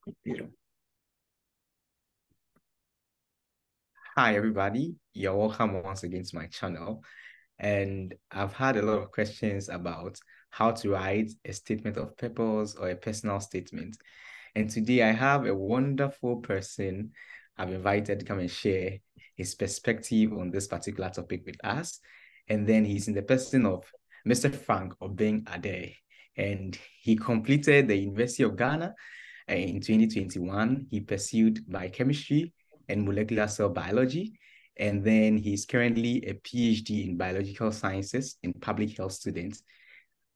Yeah. Hi, everybody. You're welcome once again to my channel. And I've had a lot of questions about how to write a statement of purpose or a personal statement. And today I have a wonderful person I've invited to come and share his perspective on this particular topic with us. And then he's in the person of Mr. Frank Obeng Addae. And he completed the University of Ghana in 2021. He pursued biochemistry and molecular cell biology. And then he's currently a PhD in biological sciences and public health student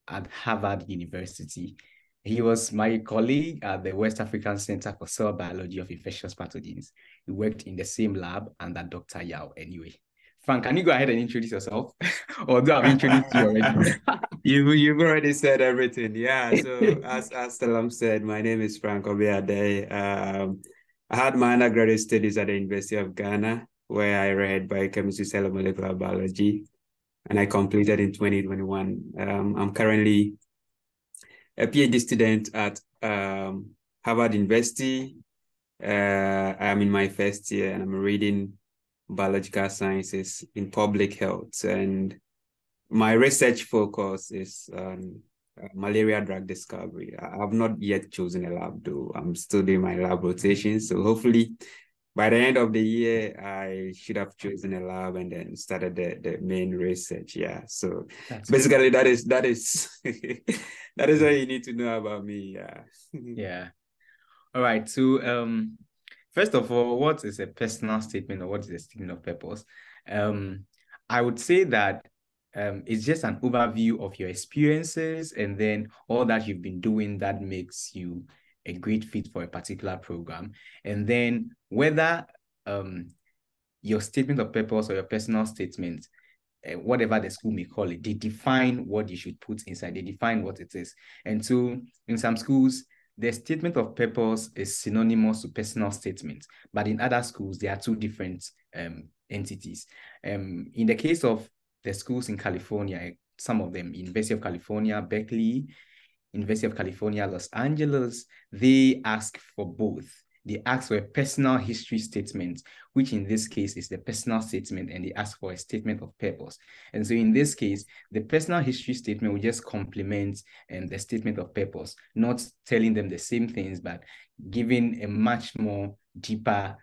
at Harvard University. He was my colleague at the West African Center for Cell Biology of Infectious Pathogens. We worked in the same lab under Dr. Yao anyway. Frank, can you go ahead and introduce yourself? Or do I have introduced you already? You've already said everything. Yeah. So as Salam said, my name is Frank Obeng Addae. I had my undergraduate studies at the University of Ghana, where I read biochemistry, cell and molecular biology, and I completed in 2021. I'm currently a PhD student at Havard University. I'm in my first year, and I'm reading biological sciences in public health. And my research focus is malaria drug discovery. I have not yet chosen a lab, though. I'm still doing my lab rotation. So hopefully by the end of the year, I should have chosen a lab and then started the main research. Yeah. So That's basically great. that is that is all you need to know about me. Yeah. Yeah. All right. So, first of all, what is a personal statement or what is a statement of purpose? Um, I would say that it's just an overview of your experiences and then all that you've been doing that makes you a great fit for a particular program. And then whether your statement of purpose or your personal statement, whatever the school may call it, they define what you should put inside. They define what it is. And so in some schools, the statement of purpose is synonymous to personal statement, but in other schools, there are two different entities. In the case of the schools in California, some of them, University of California, Berkeley, University of California, Los Angeles, they ask for both. They ask for a personal history statement, which in this case is the personal statement, and they ask for a statement of purpose. And so in this case, the personal history statement will just complement the statement of purpose, not telling them the same things, but giving a much more deeper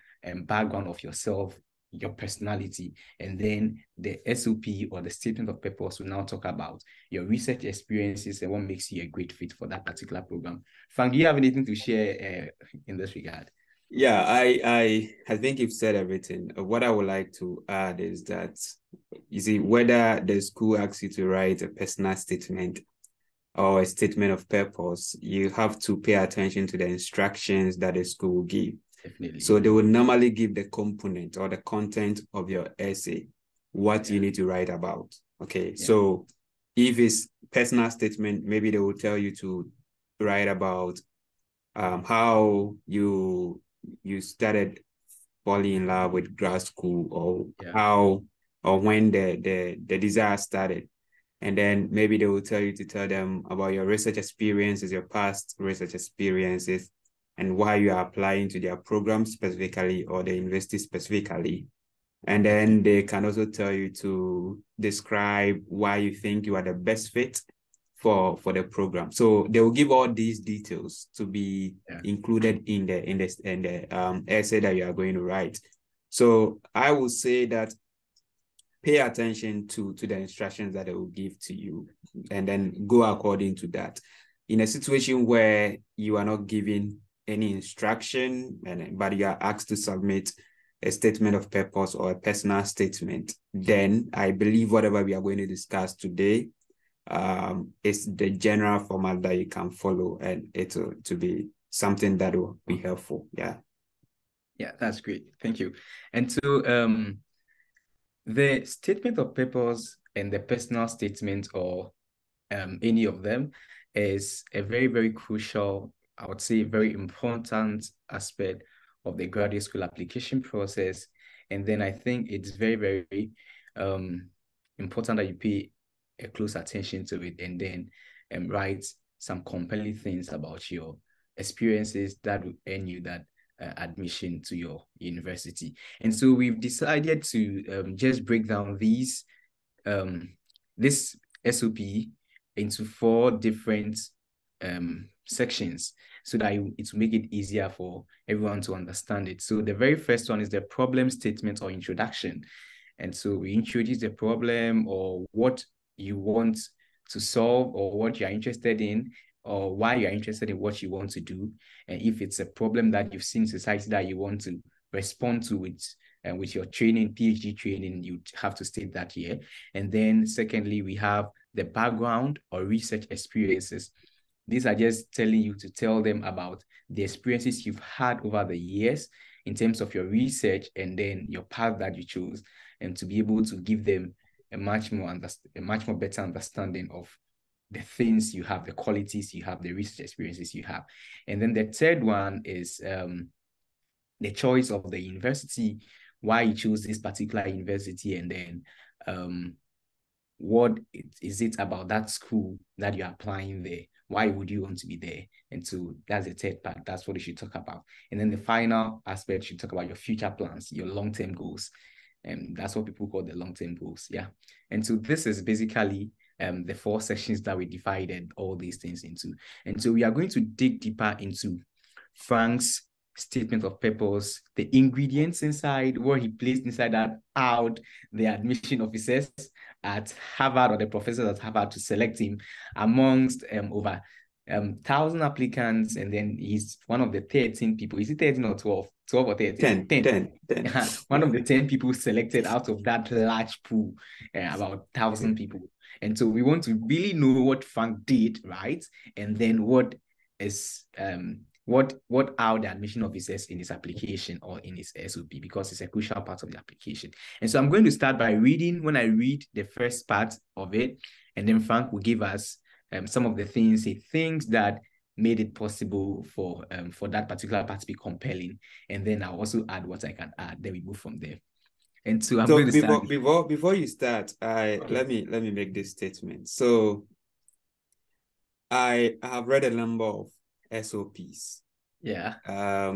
background of yourself, your personality. And then the SOP or the statement of purpose will now talk about your research experiences and what makes you a great fit for that particular program. Frank, do you have anything to share in this regard? Yeah, I think you've said everything. What I would like to add is that, you see, whether the school asks you to write a personal statement or a statement of purpose, you have to pay attention to the instructions that the school will give. Definitely. So they will normally give the component or the content of your essay, what you Yeah. need to write about. Okay, Yeah. so if it's personal statement, maybe they will tell you to write about how you started falling in love with grad school, or Yeah. how or when the desire started. And then maybe they will tell you to tell them about your research experiences, your past research experiences, and why you are applying to their program specifically or the university specifically. And then they can also tell you to describe why you think you are the best fit for the program. So they will give all these details to be Yeah. included in the essay that you are going to write. So I would say that pay attention to the instructions that they will give to you, and then go according to that. In a situation where you are not given any instruction, but you are asked to submit a statement of purpose or a personal statement, then I believe whatever we are going to discuss today is the general format that you can follow, and it will to be something that will be helpful. Yeah. Yeah, that's great. Thank you. And so the statement of purpose and the personal statement or any of them is a very, very crucial, I would say, very important aspect of the graduate school application process. And then I think it's very, very important that you pay a close attention to it and then write some compelling things about your experiences that will earn you that admission to your university. And so we've decided to just break down this SOP into 4 different sections so that it will make it easier for everyone to understand it. So the very first one is the problem statement or introduction. And so we introduce the problem or what you want to solve or what you're interested in or why you're interested in what you want to do. And if it's a problem that you've seen in society that you want to respond to with your training, PhD training, you have to state that here. And then secondly, we have the background or research experiences. These are just telling you to tell them about the experiences you've had over the years in terms of your research and then your path that you chose, and to be able to give them a much more better understanding of the things you have, the qualities you have, the research experiences you have. And then the third one is the choice of the university, why you choose this particular university, and then what is it about that school that you're applying there? Why would you want to be there? And so that's the third part. That's what you should talk about. And then the final aspect, you should talk about your future plans, your long-term goals. And that's what people call the long-term goals. Yeah. And so this is basically the 4 sections that we divided all these things into. And so we are going to dig deeper into Frank's statement of purpose, the ingredients inside, what he placed inside that, out the admission officers at Harvard or the professors at Harvard to select him amongst over 1,000 applicants, and then he's one of the 13 people. Is it 13 or 12? 12 or 13? 10. One of the 10 people selected out of that large pool, about 1,000 people. And so we want to really know what Frank did, right? And then what is what are the admission officers in his application or in his SOP, because it's a crucial part of the application. And so I'm going to start by reading. When I read the first part of it, and then Frank will give us some of the things he thinks that made it possible for that particular part to be compelling. And then I'll also add what I can add. Then we move from there. And so I'm going to start. Before you start, let me make this statement. So I have read a number of SOPs. Yeah.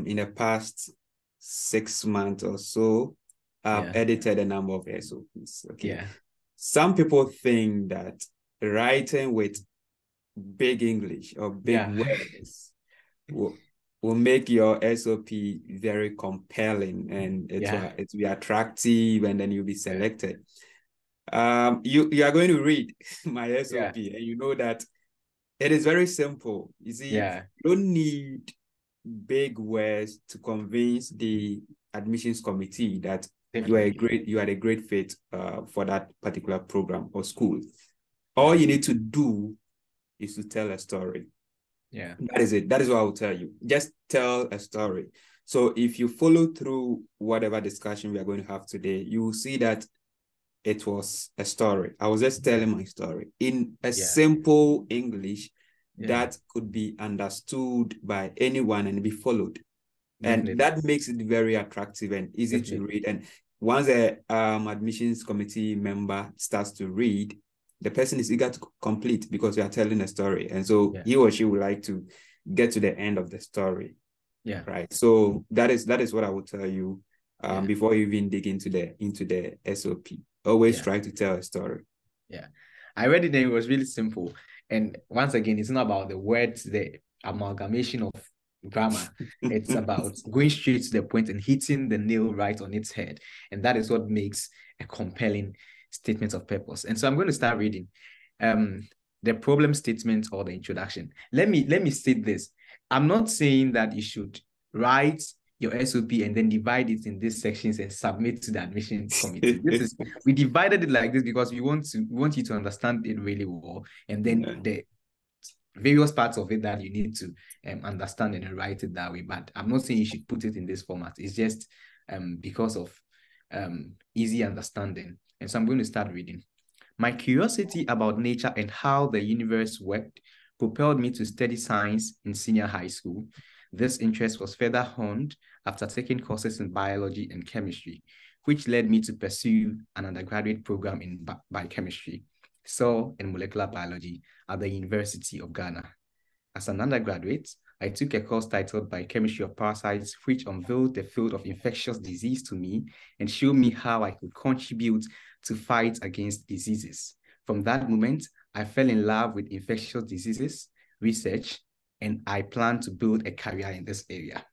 In the past 6 months or so, I've edited a number of SOPs. Okay. Yeah. Some people think that writing with big English or big words will make your SOP very compelling, and it will be attractive, and then you'll be selected. You are going to read my SOP, and you know that it is very simple. You see, you don't need big words to convince the admissions committee that you are a great fit for that particular program or school. All you need to do is to tell a story. Yeah. That is it. That is what I will tell you. Just tell a story. So if you follow through whatever discussion we are going to have today, you will see that it was a story. I was just telling my story in a simple English that could be understood by anyone and be followed. Definitely. And that makes it very attractive and easy to read. And once a admissions committee member starts to read, the person is eager to complete because you are telling a story. And so he or she would like to get to the end of the story. Yeah. Right. So that is what I will tell you before you even dig into the SOP. Always try to tell a story. Yeah. I read it and it was really simple. And once again, it's not about the words, the amalgamation of grammar. It's about going straight to the point and hitting the nail right on its head. And that is what makes a compelling statement of purpose. And so I'm going to start reading the problem statement or the introduction. Let me state this. I'm not saying that you should write your SOP and then divide it in these sections and submit to the admissions committee. We divided it like this because we want you to understand it really well, and then the various parts of it that you need to understand and write it that way. But I'm not saying you should put it in this format. It's just because of easy understanding. And so I'm going to start reading. My curiosity about nature and how the universe worked propelled me to study science in senior high school. This interest was further honed after taking courses in biology and chemistry, which led me to pursue an undergraduate program in biochemistry, cell and molecular biology at the University of Ghana. As an undergraduate, I took a course titled Biochemistry of Parasites, which unveiled the field of infectious disease to me and showed me how I could contribute to fight against diseases. From that moment, I fell in love with infectious diseases, research, and I plan to build a career in this area.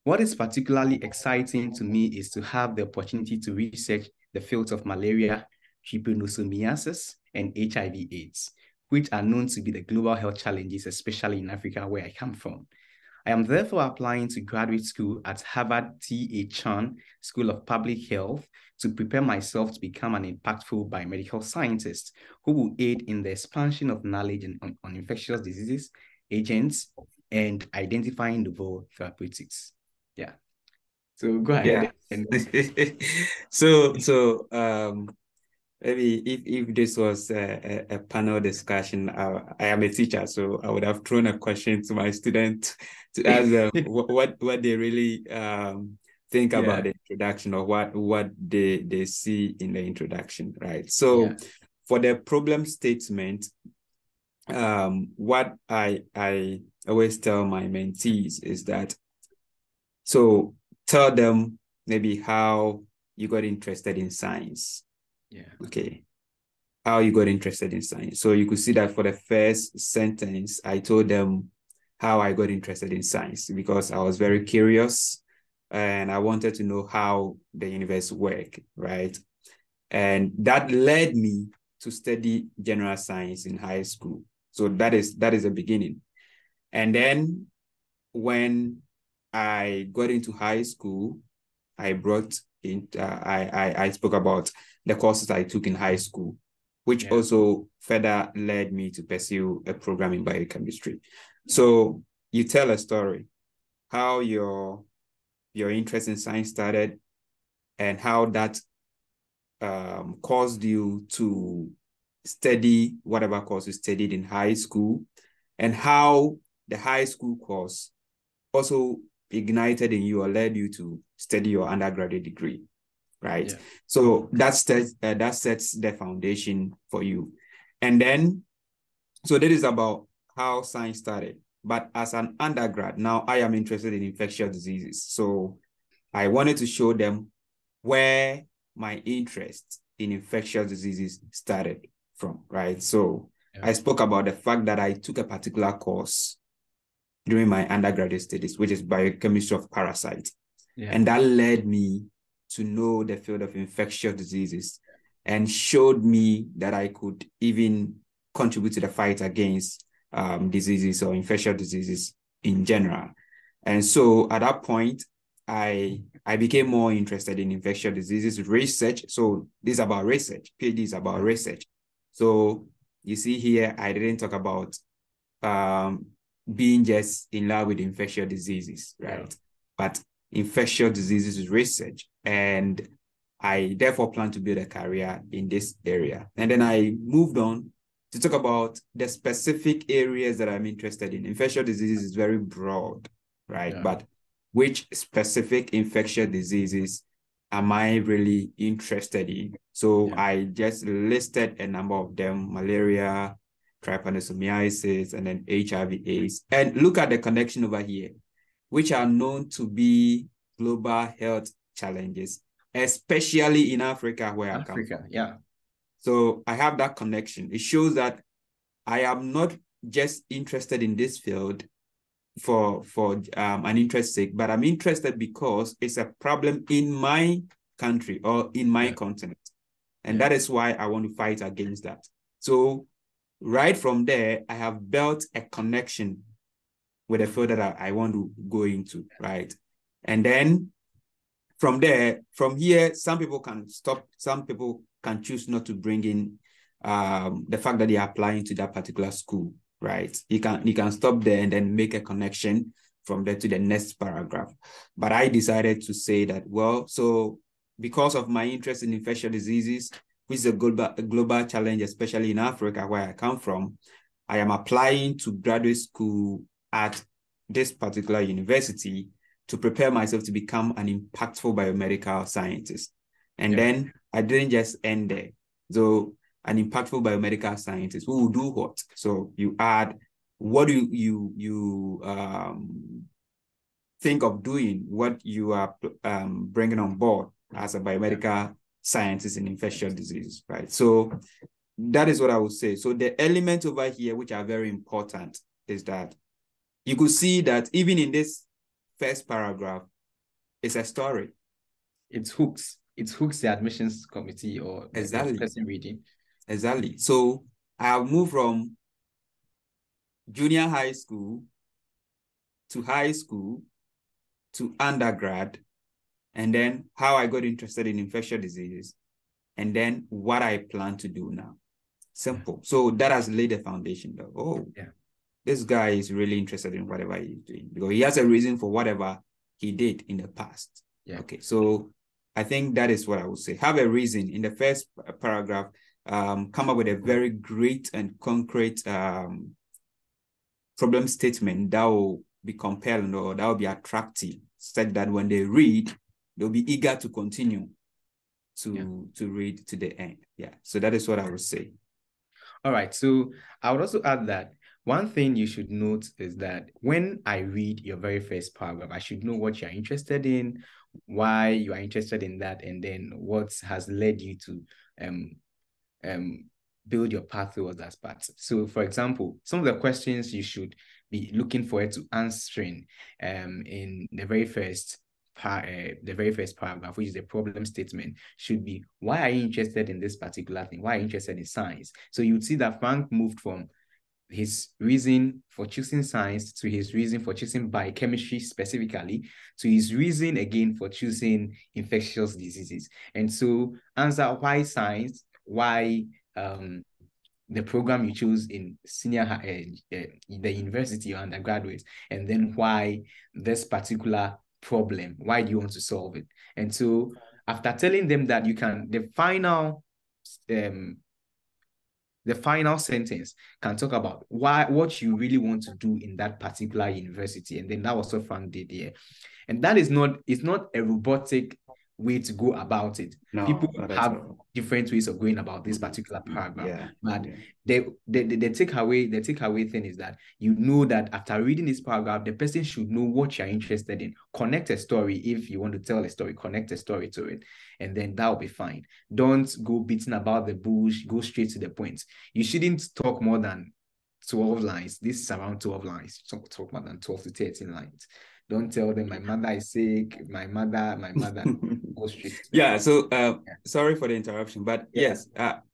What is particularly exciting to me is to have the opportunity to research the fields of malaria, trypanosomiasis, and HIV/AIDS, which are known to be the global health challenges, especially in Africa, where I come from. I am therefore applying to graduate school at Harvard T.A. Chan School of Public Health to prepare myself to become an impactful biomedical scientist who will aid in the expansion of knowledge on infectious diseases, agents, and identifying novel therapeutics. Yeah. So go ahead. Yeah. Maybe if this was a panel discussion, I am a teacher, so I would have thrown a question to my student to ask them what they really think about the introduction, or what they see in the introduction, right? So for the problem statement, what I always tell my mentees is that, so tell them maybe how you got interested in science. Yeah. Okay. How you got interested in science. So you could see that for the first sentence, I told them how I got interested in science, because I was very curious and I wanted to know how the universe worked, right? And that led me to study general science in high school. So that is the beginning. And then when I got into high school, I spoke about the courses I took in high school, which also further led me to pursue a program in biochemistry. So you tell a story, how your interest in science started, and how that caused you to study whatever course you studied in high school, and how the high school course also ignited in you or led you to study your undergraduate degree, right? Yeah. So that sets the foundation for you. And then, so that is about how science started. But as an undergrad, now I am interested in infectious diseases. So I wanted to show them where my interest in infectious diseases started from, right? So I spoke about the fact that I took a particular course during my undergraduate studies, which is biochemistry of parasites. And that led me to know the field of infectious diseases and showed me that I could even contribute to the fight against diseases or infectious diseases in general. And so at that point, I became more interested in infectious diseases research. So this is about research. PhD is about research. So you see here, I didn't talk about being just in love with infectious diseases, right? But infectious diseases research. And I therefore plan to build a career in this area. And then I moved on to talk about the specific areas that I'm interested in. Infectious diseases is very broad, right? But which specific infectious diseases am I really interested in? So I just listed a number of them: malaria, trypanosomiasis, and then HIV/AIDS. And look at the connection over here, which are known to be global health challenges, especially in Africa, where I come from. So I have that connection. It shows that I am not just interested in this field for an interest sake, but I'm interested because it's a problem in my country or in my continent. And that is why I want to fight against that. So right from there, I have built a connection with the field that I want to go into, right? And then from here, some people can stop, some people can choose not to bring in the fact that they are applying to that particular school, right? You can stop there and then make a connection from there to the next paragraph. But I decided to say that, well, so because of my interest in infectious diseases, which is a global challenge, especially in Africa, where I come from, I am applying to graduate school at this particular university to prepare myself to become an impactful biomedical scientist. And then I didn't just end there. So an impactful biomedical scientist who will do what? So you add what do you think of doing, what you are bringing on board as a biomedical scientist in infectious diseases, right? So that is what I would say. So the elements over here, which are very important, is that you could see that even in this first paragraph, it's a story. It hooks the admissions committee or exactly the person reading. Exactly. So I've moved from junior high school to high school to undergrad, and then how I got interested in infectious diseases, and then what I plan to do now. Simple. So that has laid the foundation though. Oh, yeah. This guy is really interested in whatever he's doing because he has a reason for whatever he did in the past. Yeah. Okay. So I think that is what I would say. Have a reason in the first paragraph. Come up with a very great and concrete problem statement that will be compelling or that will be attractive, such that when they read, they'll be eager to continue to read to the end. Yeah. So that is what I would say. All right. So I would also add that one thing you should note is that when I read your very first paragraph, I should know what you're interested in, why you are interested in that, and then what has led you to build your path towards that path. So, for example, some of the questions you should be looking for it to answering in the very first paragraph, which is the problem statement, should be, why are you interested in this particular thing? Why are you interested in science? So you'd see that Frank moved from his reason for choosing science to his reason for choosing biochemistry specifically to his reason again for choosing infectious diseases. And so answer why science, why the program you choose in the university or undergraduate, and then why this particular problem, why do you want to solve it? And so after telling them that, you can, the final sentence can talk about what you really want to do in that particular university. And then that was what Frank did here. And that is not, it's not a robotic way to go about it. No, people have different ways of going about this particular paragraph. But the takeaway thing is that you know that after reading this paragraph, the person should know what you're interested in. Connect a story. If you want to tell a story, connect a story to it, and then that'll be fine. Don't go beating about the bush, go straight to the point. You shouldn't talk more than 12 lines. This is around 12 lines. Talk more than 12 to 13 lines. Don't tell them my mother is sick, my mother. Go straight to yeah. So sorry for the interruption, but yes,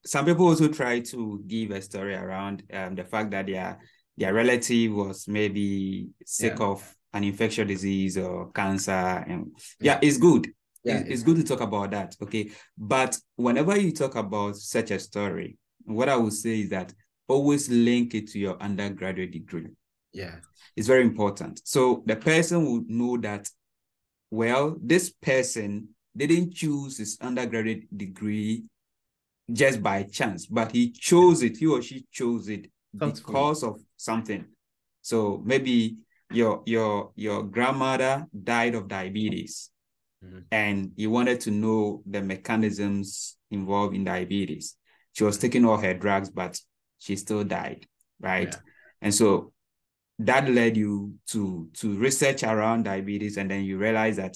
some people also try to give a story around the fact that their relative was maybe sick of an infectious disease or cancer, and it's good. It's good to talk about that. Okay, but whenever you talk about such a story, what I would say is that always link it to your undergraduate degree. Yeah. It's very important. So the person would know that, well, this person didn't choose his undergraduate degree just by chance, but he or she chose it because of something. So maybe your grandmother died of diabetes, and you wanted to know the mechanisms involved in diabetes. She was taking all her drugs, but she still died, right? And so that led you to research around diabetes, and then you realize that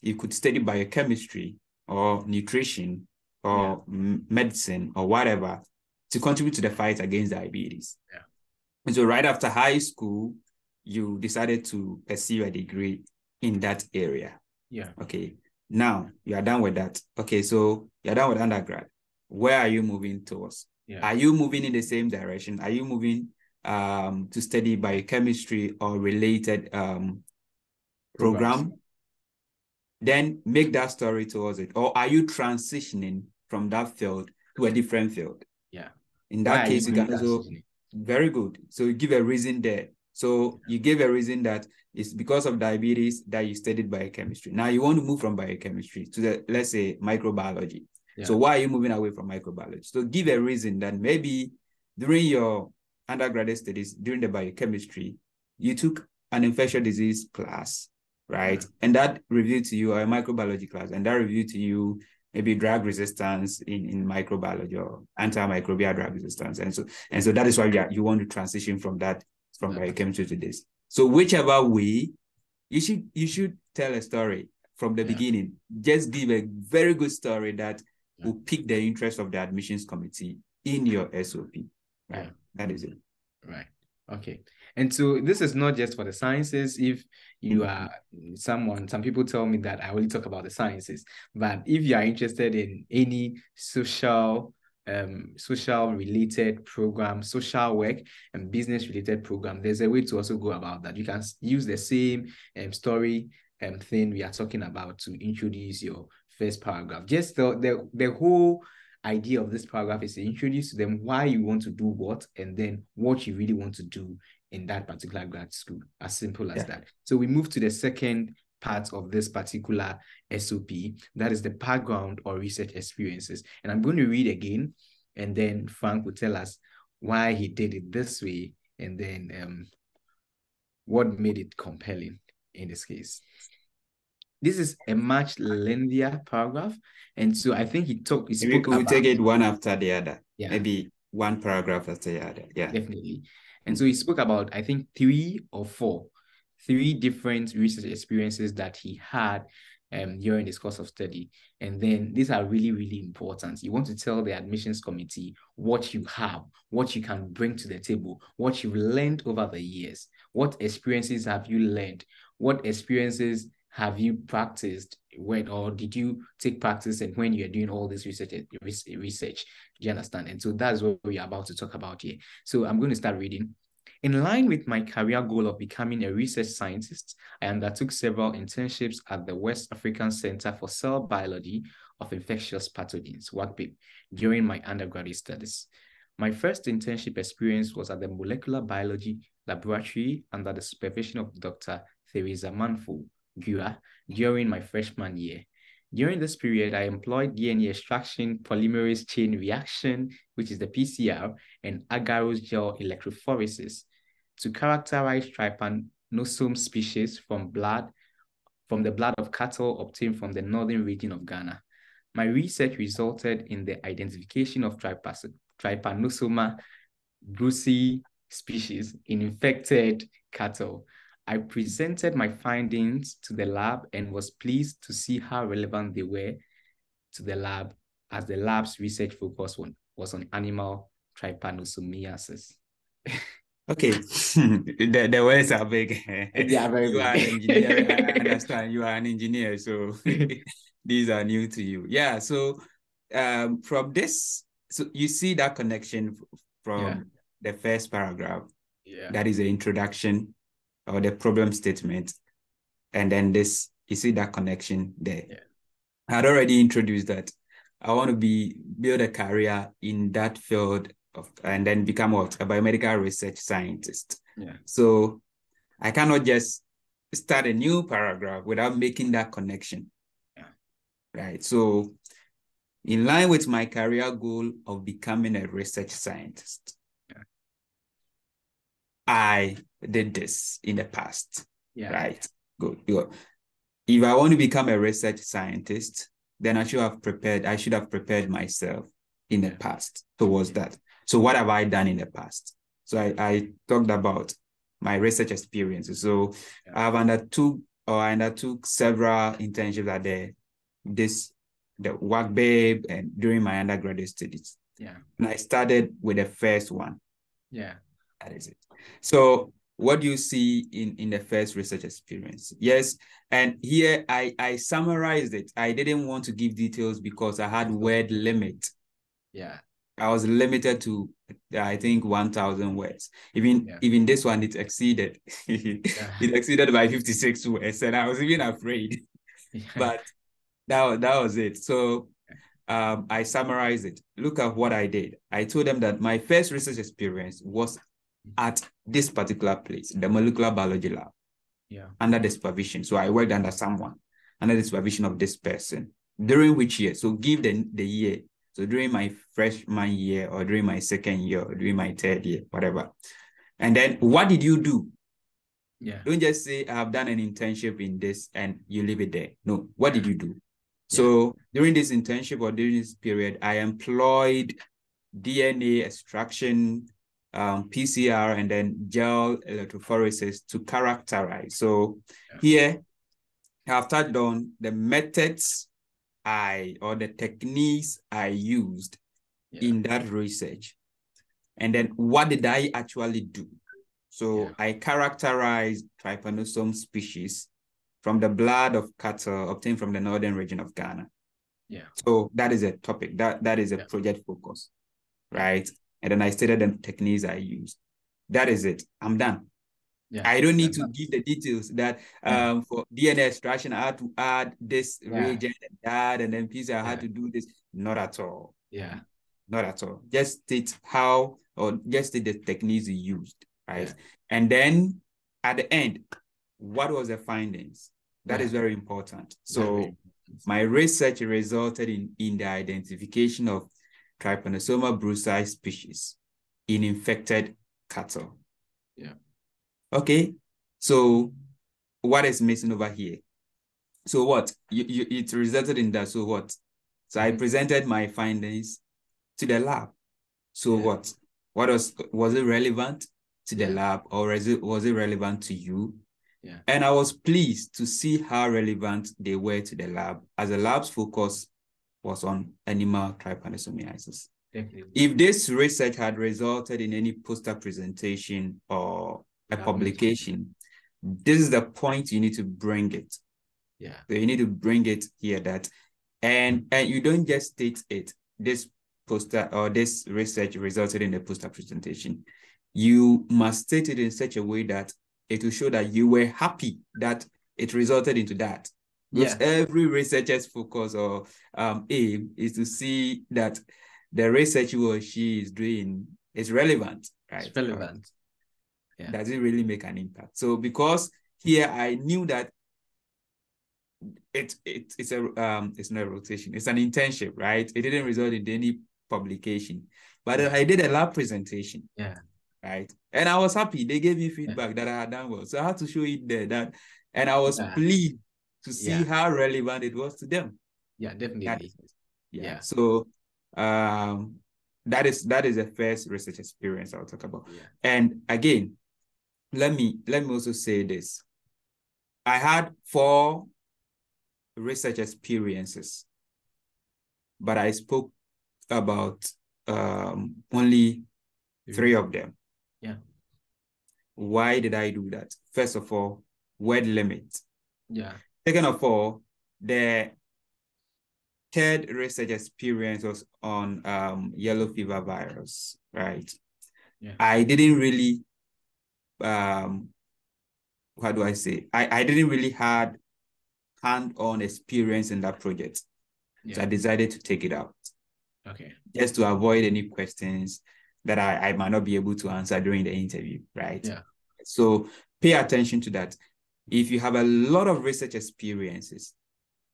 you could study biochemistry or nutrition or medicine or whatever to contribute to the fight against diabetes. And so right after high school, you decided to pursue a degree in that area. Okay. Now you are done with that. Okay, so you're done with undergrad. Where are you moving towards? Are you moving in the same direction? Are you moving to study biochemistry or related program? Then make that story towards it. Or are you transitioning from that field to a different field? In that case, you can also, very good. So you give a reason there. So you gave a reason that it's because of diabetes that you studied biochemistry. Now you want to move from biochemistry to the, let's say, microbiology. So why are you moving away from microbiology? So give a reason that maybe during your undergraduate studies, during the biochemistry, you took an infectious disease class, right? And that revealed to you, or a microbiology class, and that revealed to you maybe drug resistance in microbiology or antimicrobial drug resistance. And so that is why you want to transition from biochemistry to this. So whichever way, you should tell a story from the beginning. Just give a very good story that will pique the interest of the admissions committee in your SOP. Right. That is it. Right. Okay. And so this is not just for the sciences. If you are some people tell me that I only talk about the sciences, but if you are interested in any social related program, social work and business related program, there's a way to also go about that. You can use the same story thing we are talking about to introduce your first paragraph. Just the whole idea of this paragraph is to introduce to them why you want to do what, and then what you really want to do in that particular grad school. As simple as that. So we move to the second part of this particular SOP, that is the background or research experiences. And I'm going to read again, and then Frank will tell us why he did it this way, and then what made it compelling in this case. This is a much lengthier paragraph, and so I think he spoke we'll take it one after the other. Yeah. Maybe one paragraph after the other. Yeah. Definitely. And so he spoke about, I think, 3 or 4 different research experiences that he had during his course of study. And then these are really, really important. You want to tell the admissions committee what you have, what you can bring to the table, what you've learned over the years. What experiences have you learned? What experiences have you practiced when, or did you take practice and when you're doing all this research? Do you understand? And so that's what we are about to talk about here. So I'm going to start reading. In line with my career goal of becoming a research scientist, I undertook several internships at the West African Center for Cell Biology of Infectious Pathogens, WACBIP, during my undergraduate studies. My first internship experience was at the Molecular Biology Laboratory under the supervision of Dr. Theresa Manfo during my freshman year. During this period, I employed DNA extraction polymerase chain reaction, which is the PCR, and agarose gel electrophoresis to characterize trypanosome species from the blood of cattle obtained from the northern region of Ghana. My research resulted in the identification of Trypanosoma brucei species in infected cattle. I presented my findings to the lab and was pleased to see how relevant they were to the lab, as the lab's research focus was on animal trypanosomiasis. Okay, the words are big. They are very You big. are an engineer. I understand you are an engineer, so these are new to you. Yeah, so from this, so you see that connection from the first paragraph. Yeah. That is the introduction or the problem statement. And then this, you see that connection there. Yeah. I had already introduced that I want to build a career in that field and then become a biomedical research scientist. Yeah. So I cannot just start a new paragraph without making that connection. Yeah. Right. So in line with my career goal of becoming a research scientist, yeah, I did this in the past. Yeah. Right. Good. If I want to become a research scientist, then I should have prepared myself in the past towards that. So what have I done in the past? So I talked about my research experiences. So I undertook several internships at the WACBIP and during my undergraduate studies. Yeah. And I started with the first one. Yeah. That is it. So what do you see in the first research experience? Yes, and here I summarized it. I didn't want to give details because I had word limit. Yeah. I was limited to, I think, 1,000 words. Even this one, it exceeded. It exceeded by 56 words, and I was even afraid. Yeah. But that was it. So I summarized it. Look at what I did. I told them that my first research experience was at this particular place, the molecular biology lab, under the supervision. So I worked under someone, under the supervision of this person. During which year? So give the year. So during my freshman year, or during my second year, or during my third year, whatever. And then what did you do? Yeah. Don't just say, I have done an internship in this and you leave it there. No, what did you do? So during this internship or during this period, I employed DNA extraction, PCR, and then gel electrophoresis to characterize. So here I've touched on the methods or the techniques I used in that research. And then what did I actually do? So I characterized trypanosome species from the blood of cattle obtained from the northern region of Ghana. So that is a topic, that is a project focus, right? And then I stated the techniques I used. That is it. I'm done. I don't need to give the details that for DNA extraction, I had to add this reagent and that, and then PCR, I had to do this. Not at all. Not at all. Just state how, or just state the techniques you used, right? And then at the end, what was the findings? That is very important. So my research resulted in the identification of Trypanosoma brucei species in infected cattle. Okay, so what is missing over here? So what? It resulted in that. So what? So I presented my findings to the lab. So what? What was it relevant to the lab, or was it relevant to you? And I was pleased to see how relevant they were to the lab, as the lab's focus was on animal trypanosomiasis. If this research had resulted in any poster presentation or a publication, this is the point you need to bring it. So you need to bring it here, that, and you don't just state it, this poster or this research resulted in a poster presentation. You must state it in such a way that it will show that you were happy that it resulted into that. Because every researcher's focus or aim is to see that the research he or she is doing is relevant, right? It's relevant. Does it really make an impact? So because here I knew that it's not a rotation, it's an internship, right? It didn't result in any publication, but I did a lab presentation. Right. And I was happy. They gave me feedback that I had done well. So I had to show it there, and I was pleased to see how relevant it was to them. Definitely. So that is the first research experience I'll talk about. And again, let me also say this. I had 4 research experiences, but I spoke about only 3 of them. Why did I do that? First of all, word limit. Second of all, the third research experience was on yellow fever virus, right? I didn't really, how do I say? I didn't really had hand-on experience in that project. So I decided to take it out. Just to avoid any questions that I might not be able to answer during the interview, right? So pay attention to that. If you have a lot of research experiences,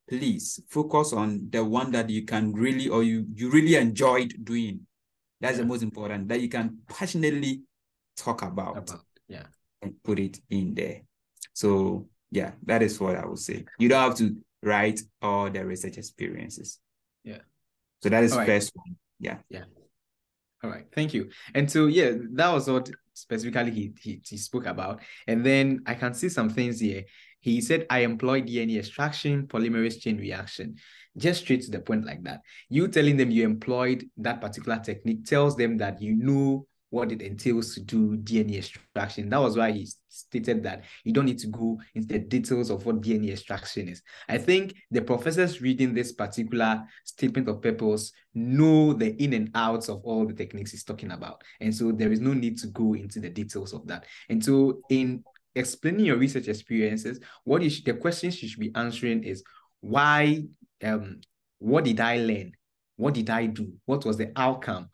please focus on the one that you can really, or you really enjoyed doing. That's the most important, that you can passionately talk about. And put it in there. So yeah, that is what I would say. You don't have to write all the research experiences. So that is first one. All right, thank you. And so, that was what specifically he spoke about. And then I can see some things here. He said, I employ DNA extraction, polymerase chain reaction. Just straight to the point like that. You telling them you employed that particular technique tells them that you know what it entails to do DNA extraction. That was why he stated that you don't need to go into the details of what DNA extraction is. I think the professors reading this particular statement of purpose know the in and outs of all the techniques he's talking about. And so there is no need to go into the details of that. And so in explaining your research experiences, the questions you should be answering is why, what did I learn? What did I do? What was the outcome?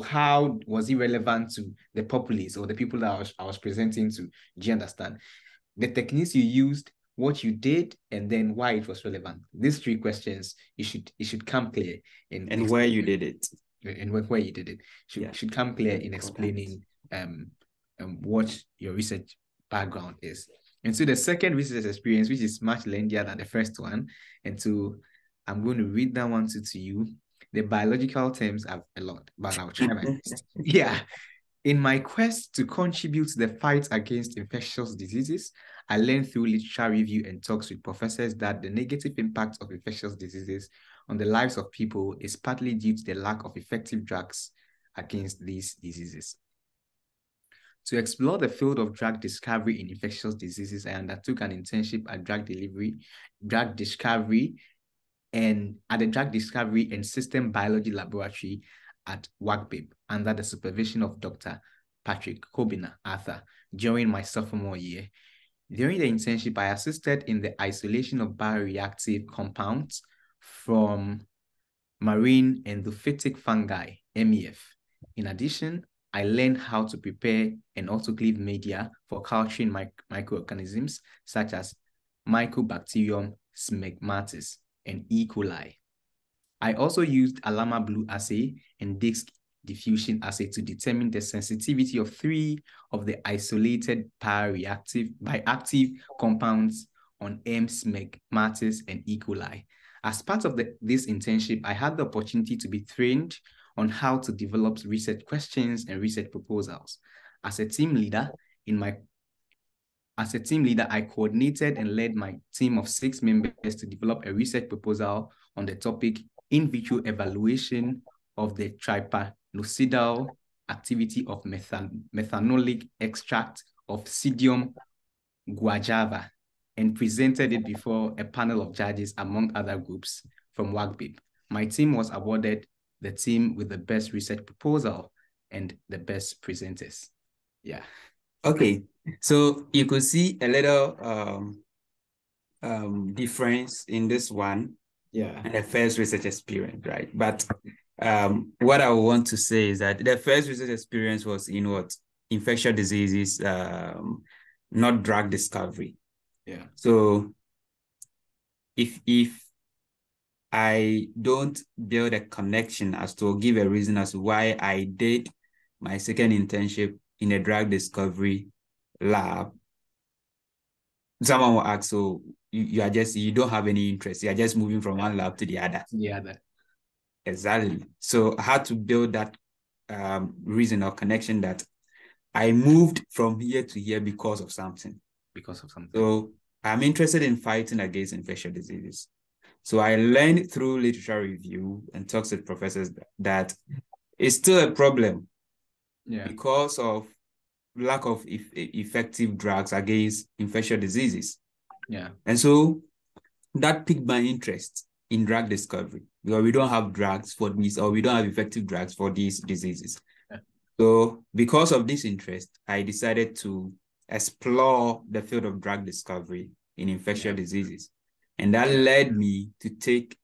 How was it relevant to the populace or the people that I was presenting to? Do you understand? The techniques you used, what you did, and then why it was relevant. These 3 questions, it should come clear. And where you did it. And where you did it. Should come clear in explaining what your research background is. And so the second research experience, which is much lengthier than the first one, and so I'm going to read that one to you. The biological terms are a lot, but I'll try my best. Yeah. In my quest to contribute to the fight against infectious diseases, I learned through literature review and talks with professors that the negative impact of infectious diseases on the lives of people is partly due to the lack of effective drugs against these diseases. To explore the field of drug discovery in infectious diseases, I undertook an internship at drug discovery and at the Drug Discovery and System Biology Laboratory at WACBIB under the supervision of Dr. Patrick Kobina Arthur during my sophomore year. During the internship, I assisted in the isolation of bioreactive compounds from marine endophytic fungi, MEF. In addition, I learned how to prepare an autoclave media for culturing microorganisms such as Mycobacterium smegmatis and E. coli. I also used Alama Blue assay and disk diffusion assay to determine the sensitivity of 3 of the isolated bioactive compounds on M. smegmatis and E. coli. As part of this internship, I had the opportunity to be trained on how to develop research questions and research proposals. As a team leader, I coordinated and led my team of 6 members to develop a research proposal on the topic in vitro evaluation of the trypanocidal activity of methanolic extract of Pseudium guajava and presented it before a panel of judges among other groups from WACBIB. My team was awarded the team with the best research proposal and the best presenters. Yeah. Okay, so you could see a little difference in this one. Yeah. And the first research experience, right? But what I want to say is that the first research experience was in what? Infectious diseases, not drug discovery. Yeah. So if I don't build a connection as to give a reason as to why I did my second internship in a drug discovery lab, someone will ask, so you don't have any interest. You're just moving from one lab to the other. The other. Exactly. So I had to build that reason or connection that I moved from here to here because of something. So I'm interested in fighting against infectious diseases. So I learned through literature review and talks with professors that it's still a problem because of lack of effective drugs against infectious diseases. Yeah. And so that piqued my interest in drug discovery because we don't have drugs for these, or we don't have effective drugs for these diseases. Yeah. So because of this interest, I decided to explore the field of drug discovery in infectious diseases. And that led me to take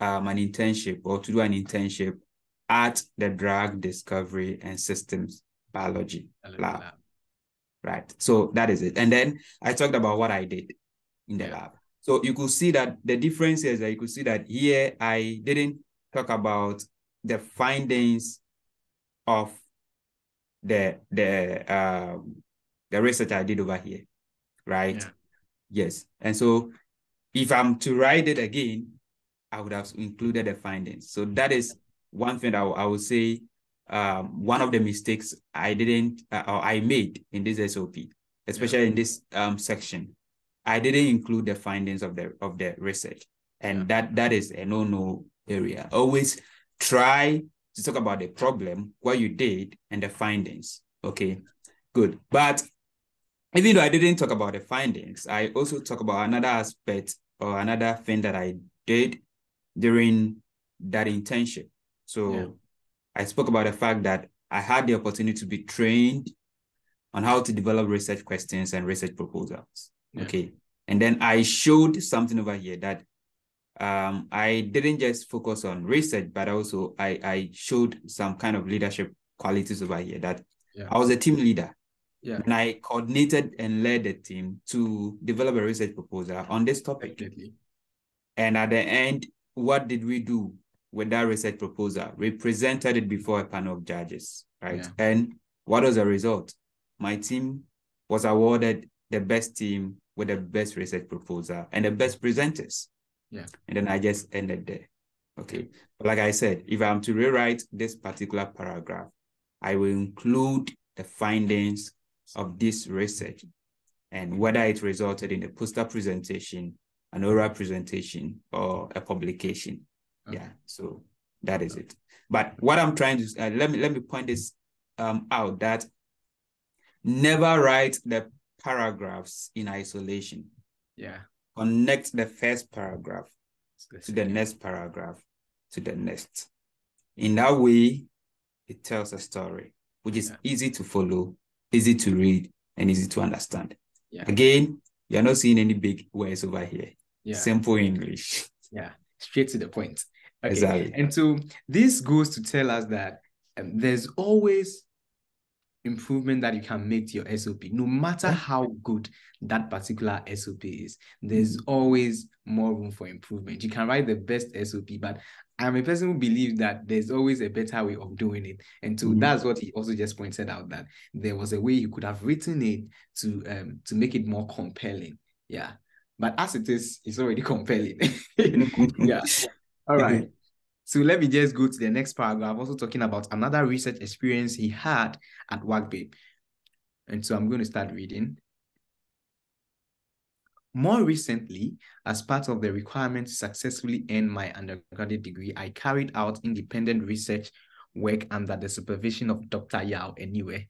an internship or to do an internship at the Drug Discovery and Systems Biology lab. Right. So that is it. And then I talked about what I did in the lab. So you could see that the difference is that you could see that here I didn't talk about the findings of the research I did over here. Right. Yeah. Yes. And so if I'm to write it again, I would have included the findings. So that is one thing I would say, one of the mistakes I didn't, or I made in this SOP, especially in this section. I didn't include the findings of the research. And that is a no-no area. Always try to talk about the problem, what you did, and the findings. Okay, good. But even though I didn't talk about the findings, I also talk about another aspect or another thing that I did during that internship. So I spoke about the fact that I had the opportunity to be trained on how to develop research questions and research proposals. Okay. And then I showed something over here that I didn't just focus on research, but also I showed some kind of leadership qualities over here that I was a team leader. Yeah. And I coordinated and led the team to develop a research proposal on this topic. Definitely. And at the end, what did we do with that research proposal? We presented it before a panel of judges, right? Yeah. And what was the result? My team was awarded the best team with the best research proposal and the best presenters. Yeah. And then I just ended there. Okay. But like I said, if I'm to rewrite this particular paragraph, I will include the findings of this research and whether it resulted in a poster presentation, an oral presentation, or a publication. Okay. Yeah, so that is it. But what I'm trying to let me point this out, that never write the paragraphs in isolation. Yeah. Connect the first paragraph to the next paragraph to the next. In that way, it tells a story, which is easy to follow, easy to read, and easy to understand. Yeah. Again, you're not seeing any big words over here. Yeah. Simple English. Yeah, straight to the point. Okay. Exactly. And so this goes to tell us that there's always improvement that you can make to your SOP, no matter how good that particular SOP is. There's always more room for improvement. You can write the best SOP, but I'm a person who believes that there's always a better way of doing it. And so that's what he also just pointed out, that there was a way you could have written it to make it more compelling. Yeah. But as it is, it's already compelling. Yeah. All right. So let me just go to the next paragraph, also talking about another research experience he had at WACBIB. And so I'm going to start reading. More recently, as part of the requirement to successfully earn my undergraduate degree, I carried out independent research work under the supervision of Dr. Yao Eniwe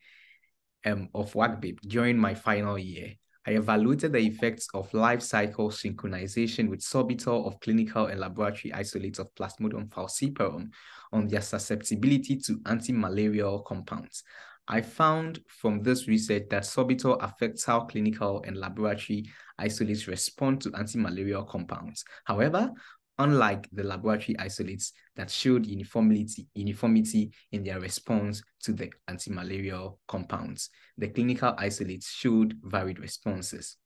of WACBIB during my final year. I evaluated the effects of life cycle synchronization with sorbitol of clinical and laboratory isolates of Plasmodium falciparum on their susceptibility to anti-malarial compounds. I found from this research that sorbitol affects how clinical and laboratory isolates respond to anti-malarial compounds. However, unlike the laboratory isolates that showed uniformity in their response to the antimalarial compounds, the clinical isolates showed varied responses.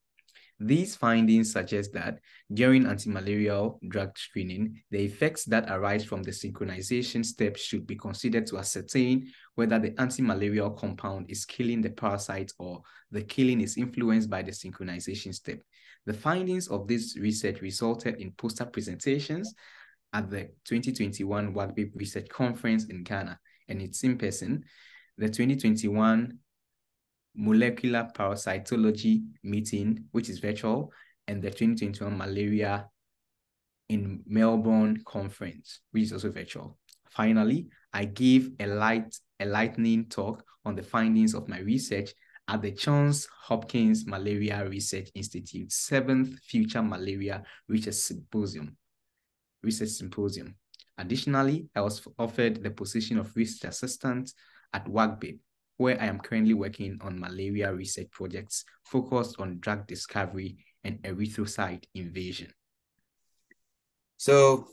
These findings suggest that during antimalarial drug screening, the effects that arise from the synchronization step should be considered to ascertain whether the antimalarial compound is killing the parasite or the killing is influenced by the synchronization step. The findings of this research resulted in poster presentations at the 2021 WACBIB Research Conference in Ghana, and it's in person. The 2021 Molecular Parasitology meeting, which is virtual, and the 2021 Malaria in Melbourne conference, which is also virtual. Finally, I gave a lightning talk on the findings of my research at the Johns Hopkins Malaria Research Institute's 7th Future Malaria Research Symposium. Additionally, I was offered the position of research assistant at WACBIB, where I am currently working on malaria research projects focused on drug discovery and erythrocyte invasion. So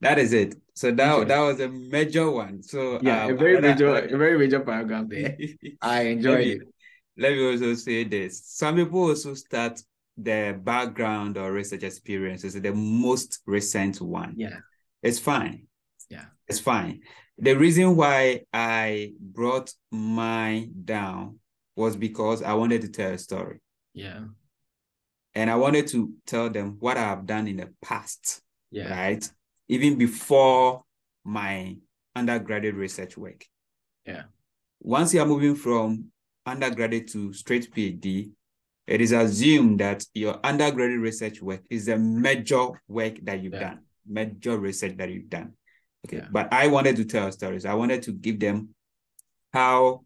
that is it. So that was a major one. So yeah, a very major paragraph there. I enjoyed it. Let me also say this. Some people also start the background or research experiences, the most recent one. Yeah. It's fine. Yeah. It's fine. The reason why I brought mine down was because I wanted to tell a story. Yeah. And I wanted to tell them what I have done in the past. Yeah. Right? Even before my undergraduate research work. Yeah. Once you are moving from undergraduate to straight PhD, it is assumed that your undergraduate research work is a major work that you've done, major research that you've done. Okay, but I wanted to tell stories. I wanted to give them how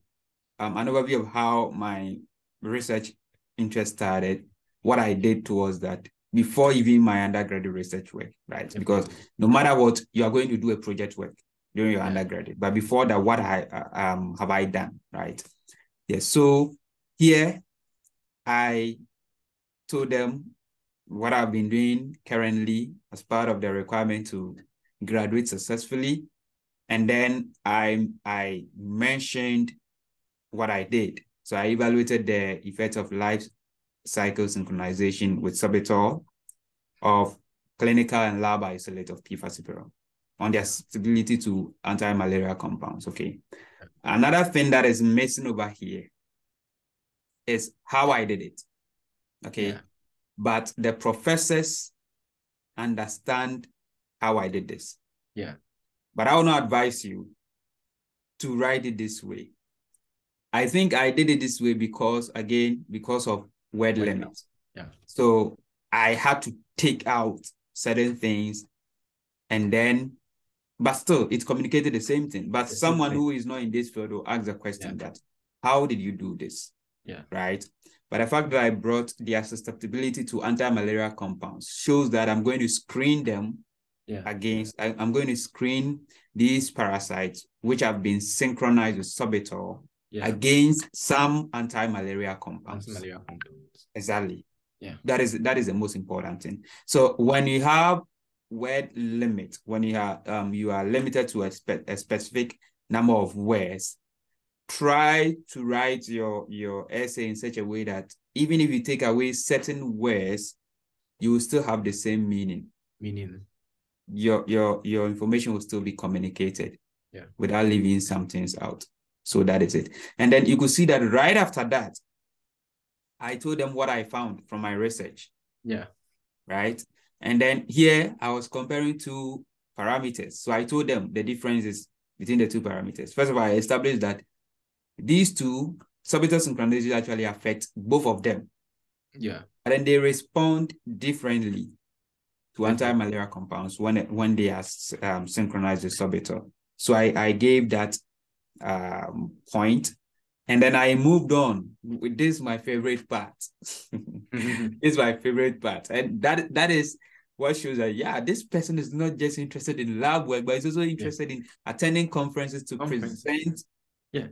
an overview of how my research interest started, what I did towards that before even my undergraduate research work, right? Because no matter what, you are going to do a project work during your undergraduate. But before that, what have I done, right? Yes. So here, I told them what I've been doing currently as part of the requirement to graduate successfully. And then I mentioned what I did. So I evaluated the effect of life cycle synchronization with sorbitol of clinical and lab isolate of P. falciparum on their stability to anti-malarial compounds. Okay. Another thing that is missing over here is how I did it. Okay. Yeah. But the professors understand how I did this. Yeah. But I will not advise you to write it this way. I think I did it this way because of word limits. Yeah. So I had to take out certain things, and then, but still, it communicated the same thing. But someone who is not in this field will ask the question that, how did you do this? Yeah. Right? But the fact that I brought their susceptibility to anti-malaria compounds shows that I'm going to screen them against, I'm going to screen these parasites, which have been synchronized with sorbitol, against some anti-malaria compounds. Exactly. Yeah. That is the most important thing. So when you have word limit, when you are limited to a specific number of words, try to write your essay in such a way that even if you take away certain words, you will still have the same meaning. Your information will still be communicated without leaving some things out. So that is it. And then you could see that right after that, I told them what I found from my research. Yeah. Right. And then here I was comparing two parameters. So I told them the differences between the two parameters. First of all, I established that these two sorbitol synchronization actually affect both of them. Yeah. And then they respond differently to anti-malaria compounds when they are synchronized with sorbitol. So I gave that point. And then I moved on. This is my favorite part. This is my favorite part. And that is what shows that, yeah, this person is not just interested in lab work, but he's also interested in attending conferences to present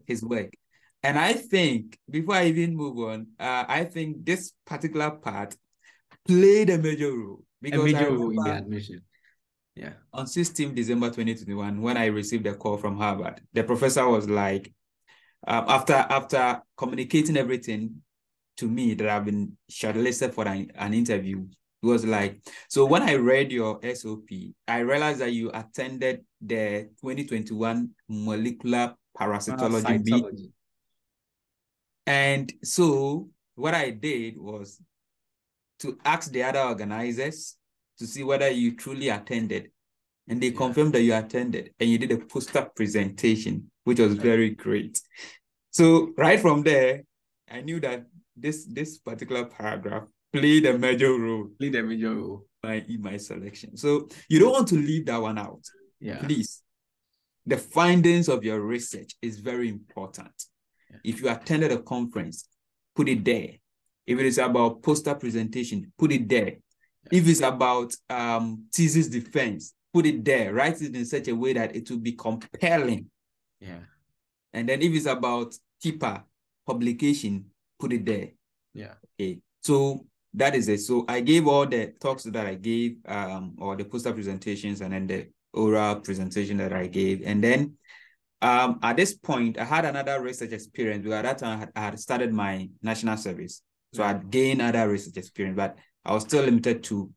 his work. And I think, before I even move on, I think this particular part played a major role. Because a major role in the admission. Yeah. On 16th December 2021, when I received a call from Harvard, the professor was like, after communicating everything to me that I've been shortlisted for an interview, it was like, so when I read your SOP, I realized that you attended the 2021 molecular parasitology meeting. And so what I did was to ask the other organizers to see whether you truly attended. And they confirmed that you attended, and you did a poster presentation, which was very great. So right from there, I knew that this particular paragraph played a major role. In my selection. So you don't want to leave that one out. Yeah. Please. The findings of your research is very important. Yeah. If you attended a conference, put it there. If it is about poster presentation, put it there. Yeah. If it's about thesis defense, put it there. Write it in such a way that it will be compelling. Yeah. And then if it's about paper publication, put it there. Yeah. Okay. So that is it. So I gave all the talks that I gave, or the poster presentations, and then the oral presentation that I gave. And then at this point, I had another research experience, because at that time I had started my national service. So I'd gained other research experience, but I was still limited to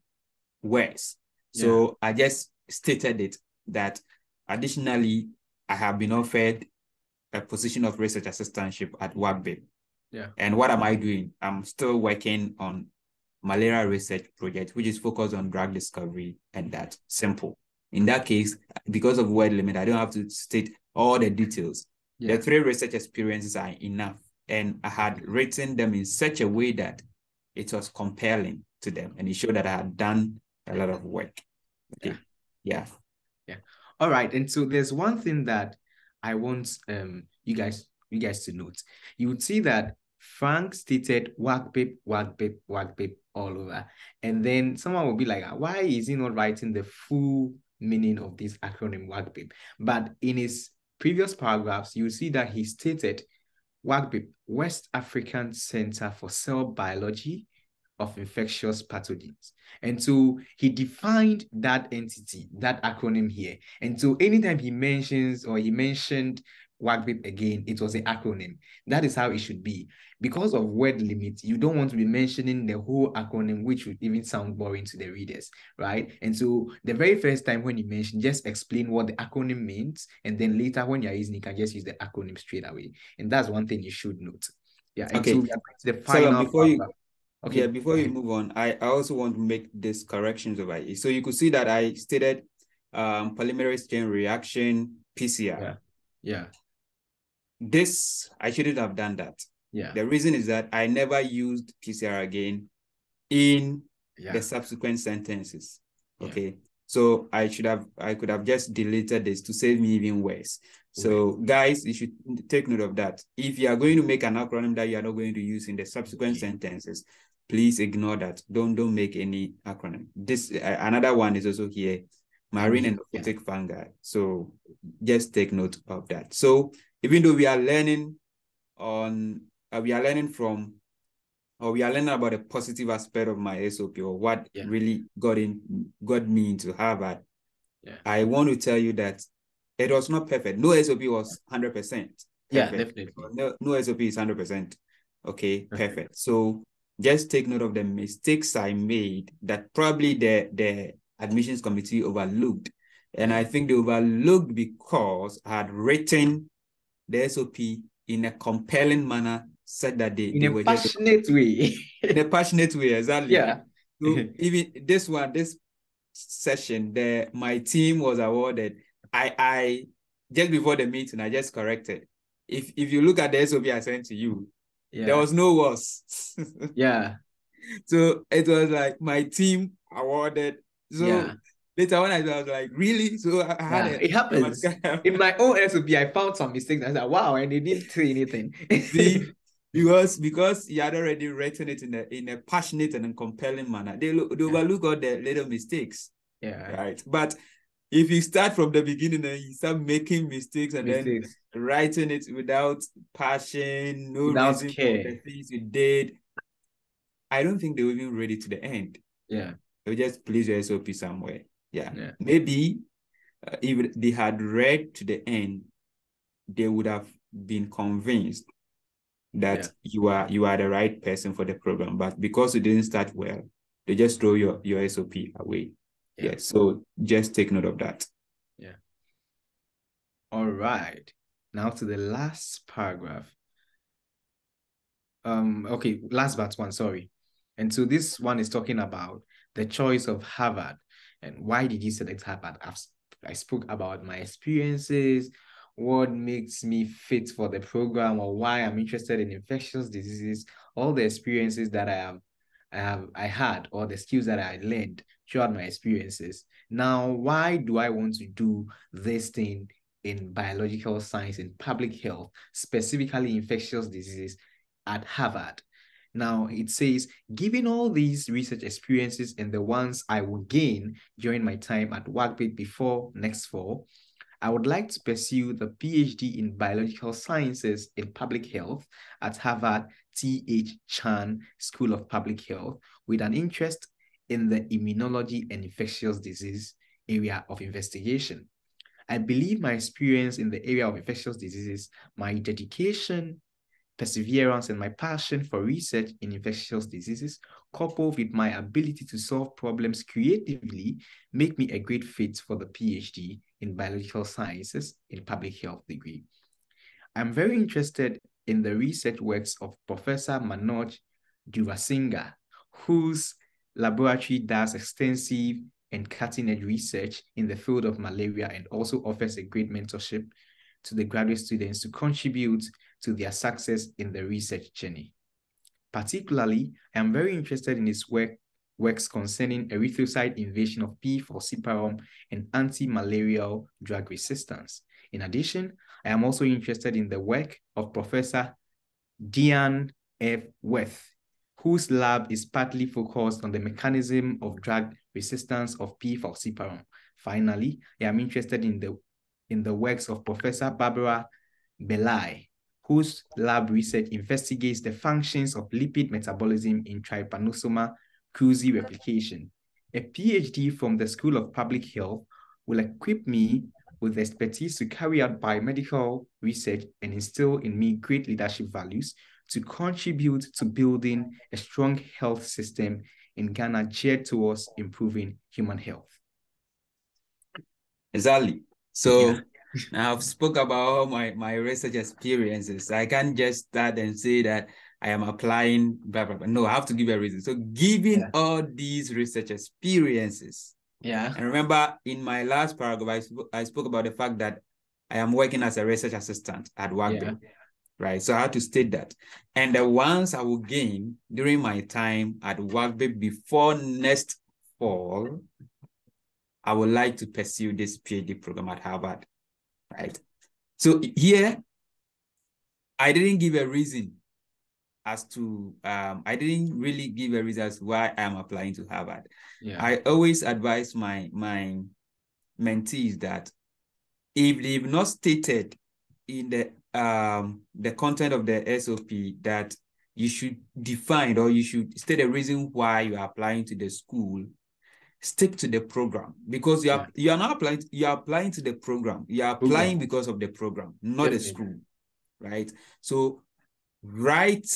words. So I just stated it that additionally, I have been offered a position of research assistantship at WACBIP. Yeah. And what am I doing? I'm still working on malaria research project, which is focused on drug discovery, and that simple. In that case, because of word limit, I don't have to state all the details. The 3 research experiences are enough. And I had written them in such a way that it was compelling to them. And it showed that I had done a lot of work. Okay. Yeah. All right. And so there's one thing that I want you guys to note. You would see that Frank stated WACBIP all over. And then someone will be like, why is he not writing the full meaning of this acronym WACBIP? But in his previous paragraphs, you see that he stated WACBIP, West African Center for Cell Biology of Infectious Pathogens. And so he defined that entity, that acronym here. And so anytime he mentioned WACBIP again, it was an acronym. That is how it should be. Because of word limit, you don't want to be mentioning the whole acronym, which would even sound boring to the readers, right? And so the very first time when you mention, just explain what the acronym means, and then later when you're using, you can just use the acronym straight away. And that's one thing you should note. Yeah. And okay. so we are going to the final before you Okay. Yeah, before you move on, I also want to make this corrections over here. So you could see that I stated polymerase chain reaction, PCR. Yeah. Yeah. This, I shouldn't have done that. Yeah. The reason is that I never used PCR again in the subsequent sentences. Okay. So I could have just deleted this to save me even worse. So guys, you should take note of that. If you are going to make an acronym that you are not going to use in the subsequent sentences, please ignore that. Don't make any acronym. This another one is also here, marine and aquatic fungi. So just take note of that. So even though we are learning from, or we are learning about the positive aspect of my SOP, or what really got me into Harvard. I want to tell you that it was not perfect. No SOP was 100% perfect. Yeah, definitely. No SOP is 100%. Okay, perfect. So just take note of the mistakes I made that probably the admissions committee overlooked. And I think they overlooked because I had written the SOP in a compelling manner, said that they were passionate way. In a passionate way, exactly. Yeah. So even this session, my team was awarded. I just before the meeting, I just corrected. If you look at the SOP I sent to you, there was no worse. Yeah. So it was like my team awarded. So later on, I was like, really? So I had it happens. In my own SOP, I found some mistakes. I said, wow, and they didn't say anything. See, because you had already written it in a passionate and compelling manner, they overlook all the little mistakes. Yeah. Right. But if you start from the beginning and you start making mistakes and then writing it without passion, without reason care for the things you did, I don't think they will even read it to the end. Yeah. They'll just place your SOP somewhere. Yeah. Maybe if they had read to the end, they would have been convinced that you are the right person for the program. But because you didn't start well, they just throw your SOP away. So just take note of that. All right. Now to the last paragraph. Okay, last but one, sorry. And so this one is talking about the choice of Harvard and why did you select Harvard? I spoke about my experiences, what makes me fit for the program, or why I'm interested in infectious diseases, all the experiences that I had, or the skills that I learned throughout my experiences. Now, why do I want to do this thing in biological science and public health, specifically infectious diseases at Harvard? Now, it says, given all these research experiences and the ones I will gain during my time at Wagbit before next fall, I would like to pursue the PhD in Biological Sciences in Public Health at Harvard T.H. Chan School of Public Health with an interest in the immunology and infectious disease area of investigation. I believe my experience in the area of infectious diseases, my dedication, perseverance, and my passion for research in infectious diseases, coupled with my ability to solve problems creatively, make me a great fit for the PhD in Biological Sciences in Public Health degree. I'm very interested in the research works of Professor Manoj Durasinga, whose laboratory does extensive and cutting-edge research in the field of malaria and also offers a great mentorship to the graduate students to contribute to their success in the research journey. Particularly, I am very interested in his works concerning erythrocyte invasion of P. falciparum and anti-malarial drug resistance. In addition, I am also interested in the work of Professor Diane F. Worth, whose lab is partly focused on the mechanism of drug resistance of P. falciparum. Finally, I am interested in the works of Professor Barbara Belay, whose lab research investigates the functions of lipid metabolism in trypanosoma cruzi replication. A PhD from the School of Public Health will equip me with the expertise to carry out biomedical research and instill in me great leadership values to contribute to building a strong health system in Ghana geared towards improving human health. Exactly. So I've spoke about all my research experiences. I can't just start and say that I am applying, blah, blah, blah. No, I have to give a reason. So given all these research experiences, and remember in my last paragraph, I spoke about the fact that I am working as a research assistant at WAGBE, right? So I had to state that. And the ones I will gain during my time at WAGBE before next fall, I would like to pursue this PhD program at Harvard, right? So here, I didn't give a reason as to, I didn't really give a reason as why I'm applying to Harvard. I always advise my mentees that if they've not stated in the content of the SOP that you should define or you should state a reason why you are applying to the school, stick to the program, because you are not applying, you are applying to the program. You are applying because of the program, not the school, right? So write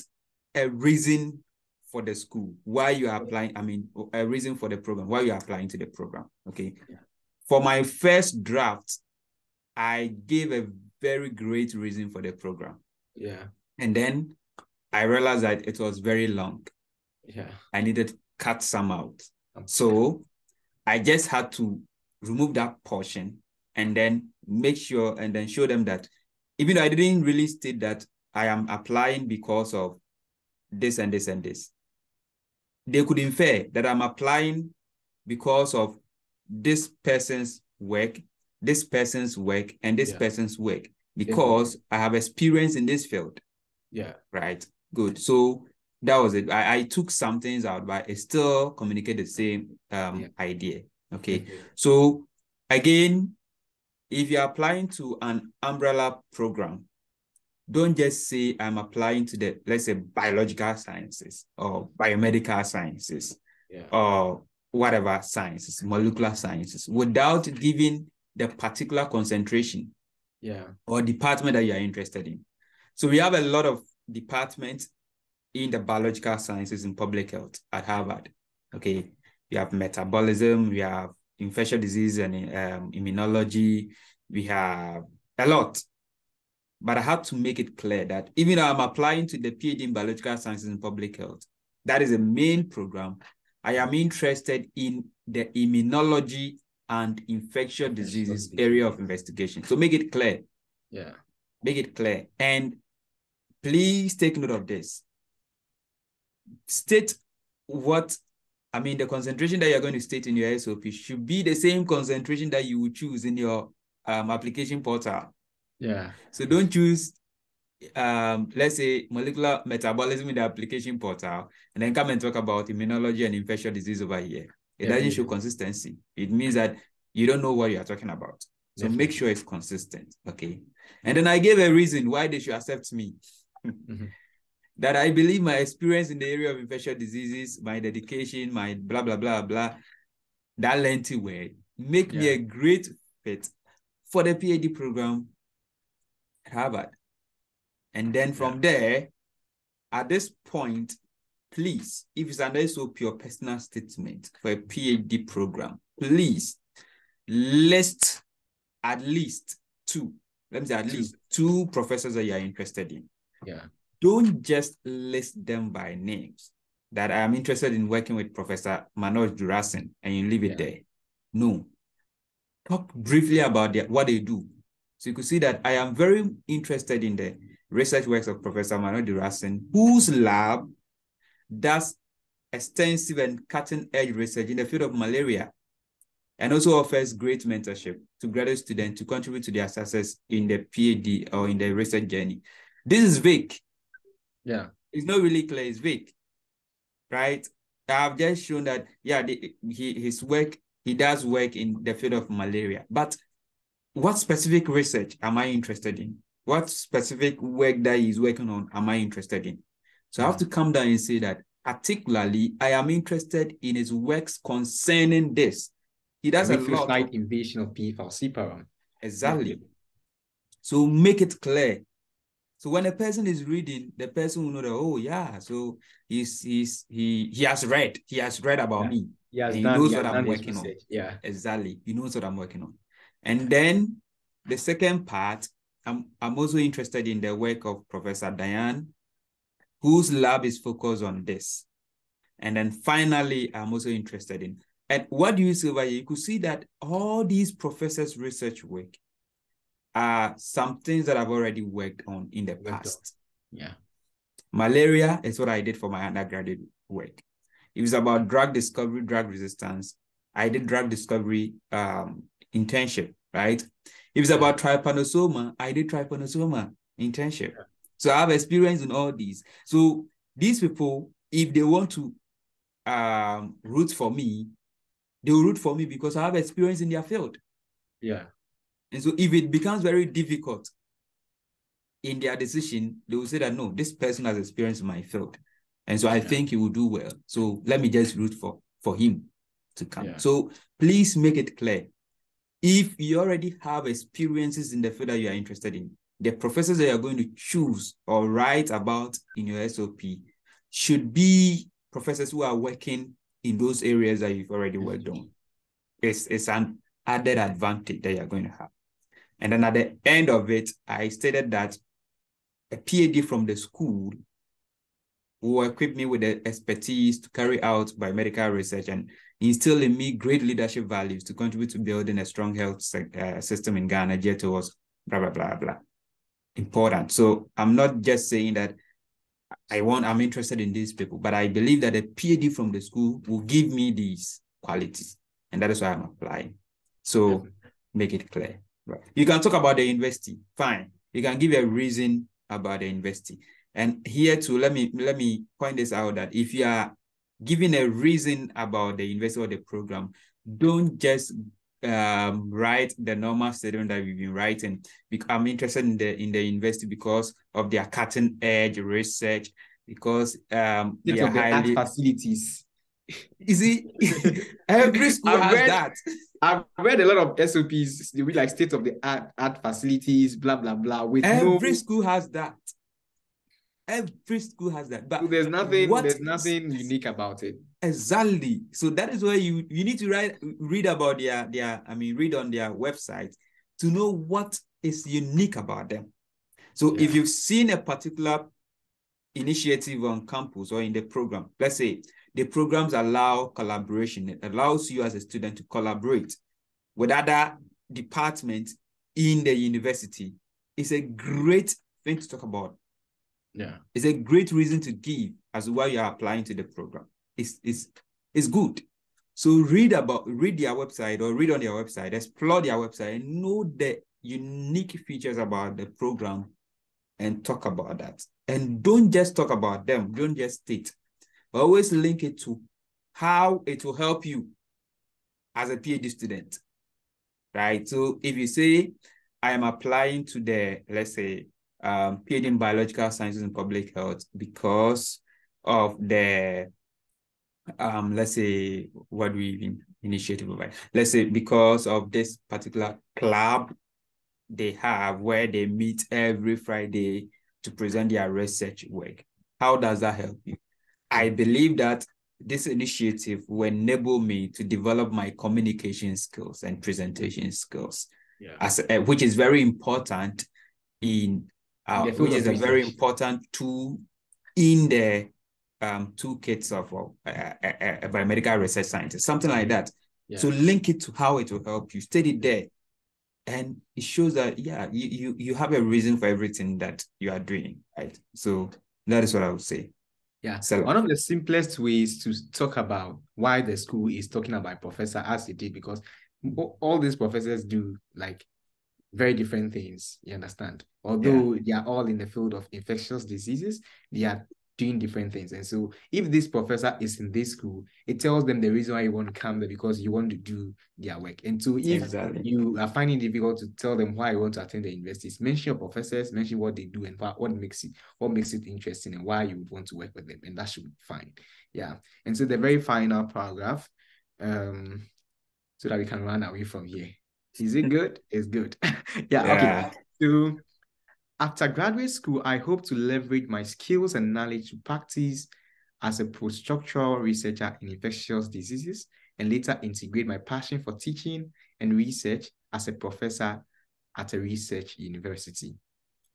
a reason for the school why you are applying, I mean, a reason for the program, why you are applying to the program, okay? For my first draft, I gave a very great reason for the program. And then I realized that it was very long. I needed to cut some out. So I just had to remove that portion and then make sure and then show them that even though I didn't really state that I am applying because of this and this and this, they could infer that I'm applying because of this person's work, this person's work, and this person's work, because I have experience in this field. Right. Good. So that was it. I took some things out, but it still communicated the same idea. Okay. So again, if you're applying to an umbrella program, don't just say I'm applying to the, let's say, biological sciences or biomedical sciences or whatever sciences, molecular sciences, without giving the particular concentration or department that you're interested in. So we have a lot of departments in the biological sciences in public health at Harvard. Okay, we have metabolism, we have infectious disease and immunology, we have a lot. But I have to make it clear that even though I'm applying to the PhD in biological sciences in public health, that is a main program, I am interested in the immunology and infectious diseases area of investigation. So make it clear. Make it clear. And please take note of this. State what, I mean, the concentration that you're going to state in your SOP should be the same concentration that you would choose in your application portal. So don't choose, let's say, molecular metabolism in the application portal, and then come and talk about immunology and infectious disease over here. It doesn't show consistency. It means that you don't know what you are talking about. So make sure it's consistent, okay? And then I gave a reason why they should accept me. That I believe my experience in the area of infectious diseases, my dedication, my blah, blah, blah, blah, that lengthy word, make me a great fit for the PhD program at Harvard. And then from there, at this point, please, if it's an SOP or personal statement for a PhD program, please list at least two, let me say at least two professors that you're interested in. Don't just list them by names, that I am interested in working with Professor Manoj Durasin, and you leave it there. No. Talk briefly about what they do. So you could see that I am very interested in the research works of Professor Manoj Durasin, whose lab does extensive and cutting-edge research in the field of malaria, and also offers great mentorship to graduate students to contribute to their success in the PhD or in the research journey. This is vague. It's not really clear, it's vague, right? I've just shown that, his work, he does work in the field of malaria, but what specific research am I interested in? What specific work that he's working on am I interested in? So I have to come down and say that particularly I am interested in his works concerning this. He does a lot of invasion of P4C. Exactly. So make it clear. So when a person is reading, the person will know that, oh yeah, so he has read about me. He knows what I'm working on. Exactly. He knows what I'm working on. And then the second part, I'm also interested in the work of Professor Diane whose lab is focused on this. And then finally, I'm also interested in. And what do you see over here? You could see that all these professors' research work are some things that I've already worked on in the past. Yeah. Malaria is what I did for my undergraduate work. It was about drug discovery, drug resistance. I did drug discovery internship, right? It was about trypanosoma. I did trypanosoma internship. So I have experience in all these. So these people, if they want to root for me, they will root for me because I have experience in their field. Yeah. And so if it becomes very difficult in their decision, they will say that, no, this person has experience in my field. And so I think he will do well. So let me just root for him to come. Yeah. So please make it clear. If you already have experiences in the field that you are interested in, the professors that you are going to choose or write about in your SOP should be professors who are working in those areas that you've already worked on. It's an added advantage that you're going to have. And then at the end of it, I stated that a PhD from the school will equip me with the expertise to carry out biomedical research and instill in me great leadership values to contribute to building a strong health system in Ghana, geared towards blah, blah, blah, blah. Important. So I'm not just saying that I'm interested in these people, but I believe that a PhD from the school will give me these qualities. And that is why I'm applying. So make it clear. Right. You can talk about the university, fine. You can give a reason about the university. And here too, let me point this out, that if you are giving a reason about the university or the program, don't just write the normal statement that we've been writing. I'm interested in the university because of their cutting edge research, because they are highly facilities. You see, every school has that. I've read a lot of SOPs, they be like state of the art facilities, blah blah blah. With every school has that. Every school has that. But so there's nothing unique about it. Exactly. So that is where you need to read about read on their website to know what is unique about them. So if you've seen a particular initiative on campus or in the program, let's say the programs allow collaboration. It allows you as a student to collaborate with other departments in the university. It's a great thing to talk about. Yeah. It's a great reason to give as to why you are applying to the program. It's good. So read their website or read on their website, explore their website, and know the unique features about the program and talk about that. And don't just talk about them. Don't just state. Always link it to how it will help you as a PhD student, right? So if you say, I am applying to the, let's say, PhD in biological sciences and public health because of the, let's say, what we initiative provide. Let's say because of this particular club they have where they meet every Friday to present their research work. How does that help you? I believe that this initiative will enable me to develop my communication skills and presentation skills, which is very important which is a very important tool in the toolkits of a biomedical research scientist, something like that. Yeah. So link it to how it will help you. Study there. And it shows that, you have a reason for everything that you are doing, right? So that is what I would say. Yeah. So one of the simplest ways to talk about why the school is talking about professor as it did, because all these professors do like very different things, you understand? Although they are all in the field of infectious diseases, they are doing different things. And so if this professor is in this school, it tells them the reason why you want to come there, because you want to do their work. And so if you are finding it difficult to tell them why you want to attend the universities, mention your professors, mention what they do and what makes it interesting and why you would want to work with them. And that should be fine. Yeah. And so the very final paragraph, so that we can run away from here. Is it good? It's good. Okay. So after graduate school, I hope to leverage my skills and knowledge to practice as a postdoctoral researcher in infectious diseases and later integrate my passion for teaching and research as a professor at a research university.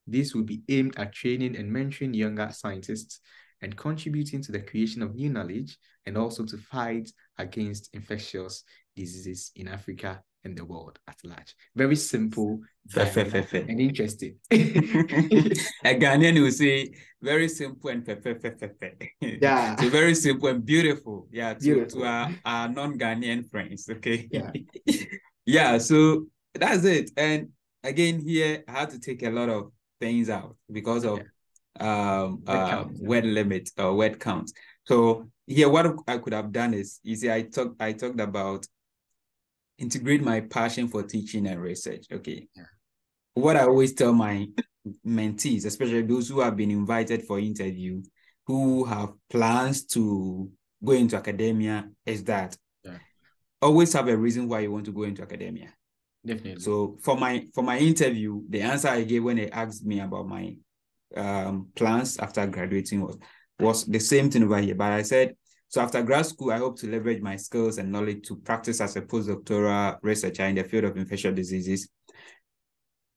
This will be aimed at training and mentoring younger scientists and contributing to the creation of new knowledge and also to fight against infectious diseases in Africa and the world at large. Very simple, direct, and interesting. A Ghanaian will say very simple and Yeah. So very simple and beautiful. Yeah, Beautiful. to our non-Ghanaian friends. Okay. Yeah. Yeah, so that's it. And again, here I had to take a lot of things out because of word limit or word count. So here, what I could have done is, you see, I talked about integrate my passion for teaching and research. Okay. Yeah. What I always tell my mentees, especially those who have been invited for interview, who have plans to go into academia, is that always have a reason why you want to go into academia. Definitely. So for my interview, the answer I gave when they asked me about my plans after graduating was the same thing over here. But I said, so after grad school, I hope to leverage my skills and knowledge to practice as a postdoctoral researcher in the field of infectious diseases.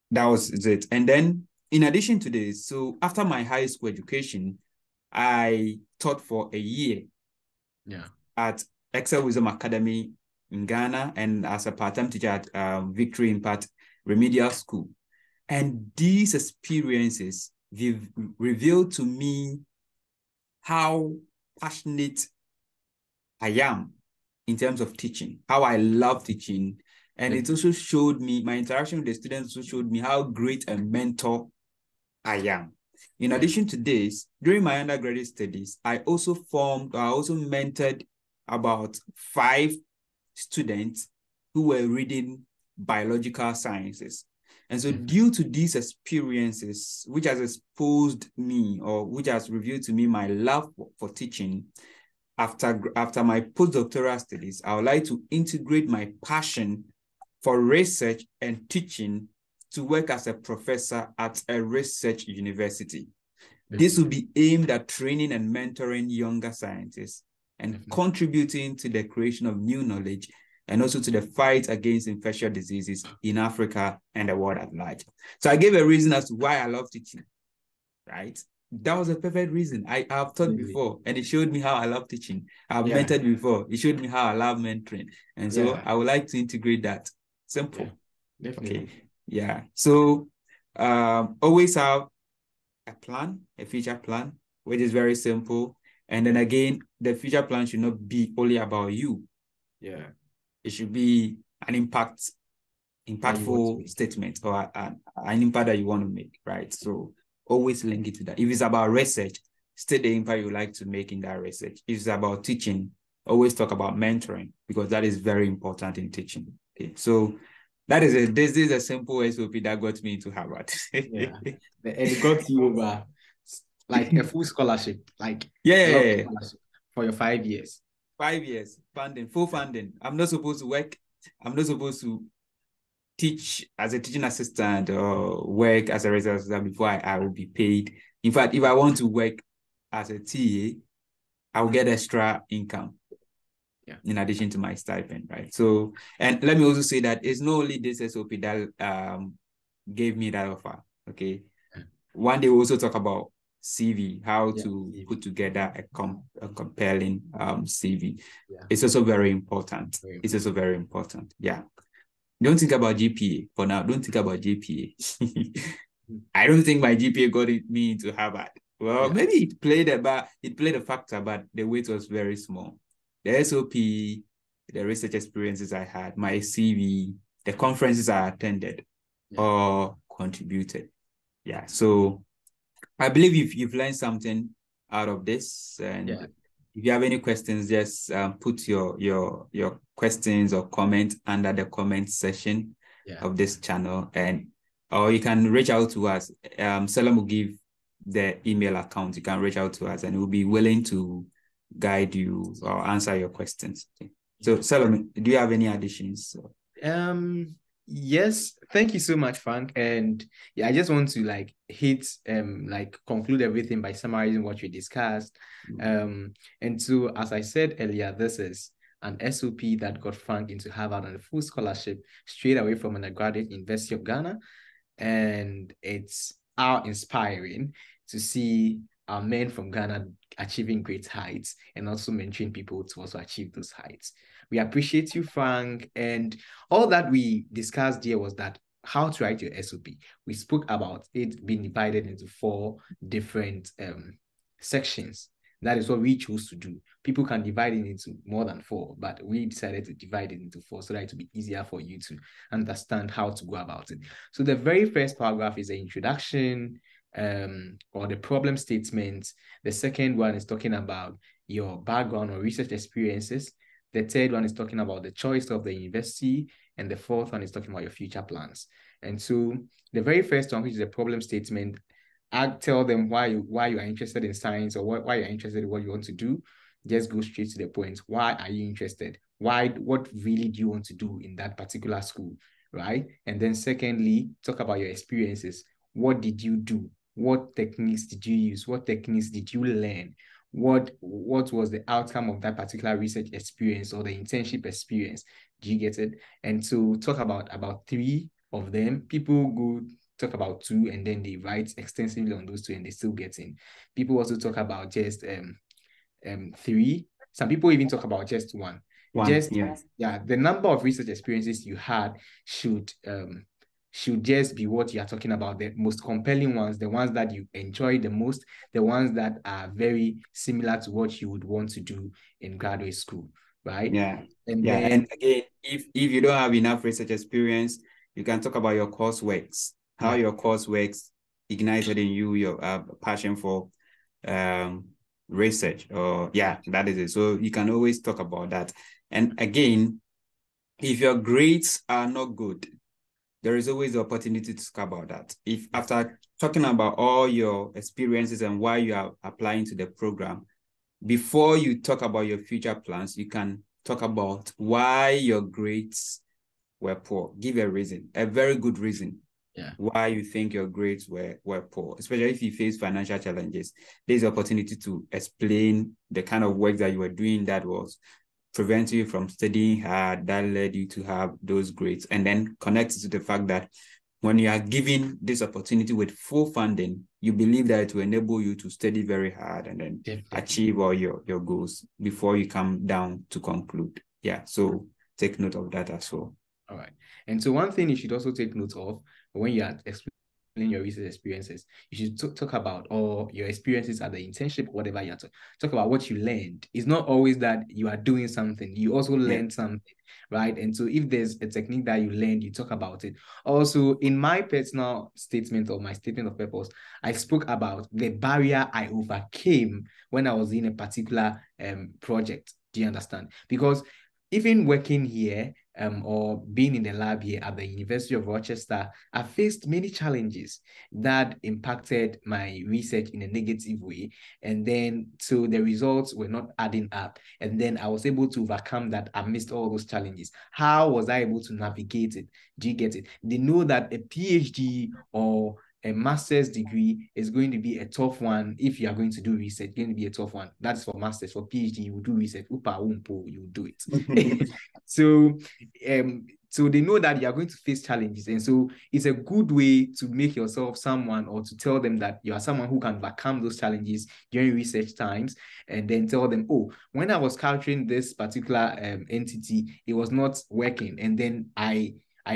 That was it. And then in addition to this, so after my high school education, I taught for a year at Excel Wisdom Academy in Ghana and as a part-time teacher at Victory Impact Remedial School. And these experiences revealed to me how passionate I am in terms of teaching, how I love teaching. And it also showed me, my interaction with the students also showed me how great a mentor I am. In addition to this, during my undergraduate studies, I also mentored about 5 students who were reading biological sciences. And so due to these experiences, which has exposed me or which has revealed to me my love for teaching, after my postdoctoral studies, I would like to integrate my passion for research and teaching to work as a professor at a research university. This will be aimed at training and mentoring younger scientists and contributing to the creation of new knowledge and also to the fight against infectious diseases in Africa and the world at large. So I gave a reason as to why I love teaching, right? That was a perfect reason. I've taught before, and it showed me how I love teaching. I've mentored before. It showed me how I love mentoring. And so I would like to integrate that. Simple. Definitely. Okay. Yeah. So always have a plan, a future plan, which is very simple. And then again, the future plan should not be only about you. Yeah. It should be an impactful statement or an impact that you want to make, right? So always link it to that. If it's about research, state the impact you like to make in that research. If it's about teaching, always talk about mentoring because that is very important in teaching. Okay, so that is it. This is a simple SOP that got me into Harvard. And it got you over like a full scholarship, like scholarship for your 5 years. 5 years, funding, full funding. I'm not supposed to work. I'm not supposed to teach as a teaching assistant or work as a research assistant before I will be paid. In fact, if I want to work as a TA, I will get extra income in addition to my stipend, right? So, and let me also say that it's not only this SOP that gave me that offer, okay? One day we'll also talk about CV, how to put together a compelling CV. It's also very important. It's also very important. Yeah. Don't think about GPA for now. Don't think about GPA. I don't think my GPA got me into Harvard. Well, maybe it played a factor, but the weight was very small. The SOP, the research experiences I had, my CV, the conferences I attended, or contributed. Yeah. So I believe you've learned something out of this, and if you have any questions, just put your questions or comment under the comment section of this channel, or you can reach out to us. Selim will give the email account. You can reach out to us, and we'll be willing to guide you or answer your questions. Okay. So, Selim, do you have any additions? Yes, thank you so much, Frank. And I just want to conclude everything by summarizing what we discussed. And so, as I said earlier, this is an SOP that got Frank into Harvard on a full scholarship straight away from undergraduate University of Ghana. And it's inspiring to see our men from Ghana achieving great heights and also mentoring people to also achieve those heights. We appreciate you, Frank. And all that we discussed here was that how to write your SOP. We spoke about it being divided into 4 different sections. That is what we chose to do. People can divide it into more than 4, but we decided to divide it into 4 so that it will be easier for you to understand how to go about it. So the very first paragraph is the introduction, or the problem statement. The second one is talking about your background or research experiences. The third one is talking about the choice of the university. And the fourth one is talking about your future plans. And so the very first one, which is the problem statement, I tell them why you are interested in science, or why you're interested in what you want to do. Just go straight to the point. Why are you interested? What really do you want to do in that particular school, right? And then secondly, talk about your experiences. What did you do? What techniques did you use? What techniques did you learn? What was the outcome of that particular research experience or the internship experience? Do you get it? And so talk about 3 of them. People go talk about 2 and then they write extensively on those 2 and they still get in. People also talk about just 3. Some people even talk about just 1. The number of research experiences you had should just be what you are talking about, the most compelling ones, the ones that you enjoy the most, the ones that are very similar to what you would want to do in graduate school, right? And again, if you don't have enough research experience, you can talk about your courseworks, how your courseworks ignited in you your passion for research, or that is it. So you can always talk about that. And again, if your grades are not good, there is always the opportunity to talk about that. If after talking about all your experiences and why you are applying to the program, before you talk about your future plans, you can talk about why your grades were poor. Give a reason, a very good reason why you think your grades were poor, especially if you face financial challenges. There's an opportunity to explain the kind of work that you were doing that was prevent you from studying hard, that led you to have those grades, and then connect it to the fact that when you are given this opportunity with full funding, you believe that it will enable you to study very hard and then achieve all your goals before you come down to conclude. So take note of that as well. All right. And so one thing you should also take note of when you are explaining your research experiences, you should talk about all your experiences at the internship, whatever you have to talk about what you learned. It's not always that you are doing something, you also learned something, right? And so if there's a technique that you learned, you talk about it. Also, in my personal statement or my statement of purpose, I spoke about the barrier I overcame when I was in a particular project. Do you understand? Because even working here or being in the lab here at the University of Rochester, I faced many challenges that impacted my research in a negative way. And then, so the results were not adding up. And then I was able to overcome that amidst all those challenges. How was I able to navigate it? Do you get it? They know that a PhD or a master's degree is going to be a tough one. If you are going to do research, going to be a tough one. That's for master's. For PhD, you will do research. Upa umpo, you will do it. So they know that you are going to face challenges. And so it's a good way to make yourself someone, or to tell them that you are someone who can overcome those challenges during research times, and then tell them, oh, when I was capturing this particular entity, it was not working. And then I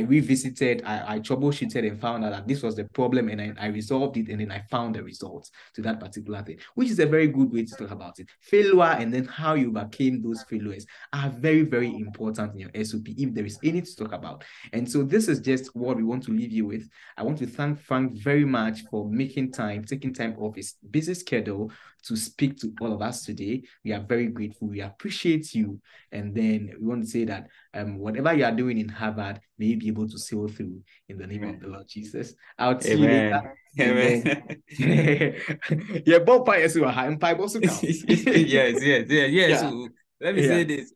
revisited, I troubleshooted and found out that this was the problem, and I resolved it, and then I found the results to that particular thing, which is a very good way to talk about it. Failure and then how you overcame those failures are very, very important in your SOP if there is any to talk about. And so this is just what we want to leave you with. I want to thank Frank very much for taking time off his busy schedule to speak to all of us today. We are very grateful. We appreciate you. And then we want to say that whatever you are doing in Harvard, may you be able to sail through in the name of the Lord Jesus. I'll see you later. Yeah, Bob yes. So let me say this.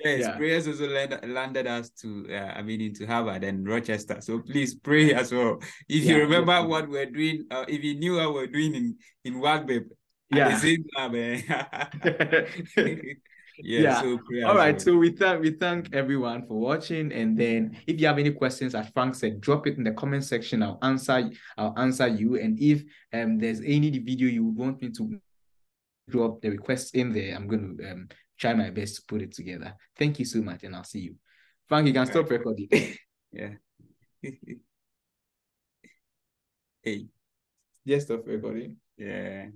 Yes, prayers also landed us to into Harvard and Rochester. So please pray as well. If you remember what we're doing, if you knew what we're doing in Wagbe at the same time. Yeah, Yeah. so pray All as right. well. So we thank everyone for watching. And then if you have any questions, as Frank said, drop it in the comment section. I'll answer you. And if there's any video you would want me to drop the requests in there, I'm going to try my best to put it together. Thank you so much, and I'll see you. Frank, you can stop recording. Yeah. Hey. Just stop recording. Yeah.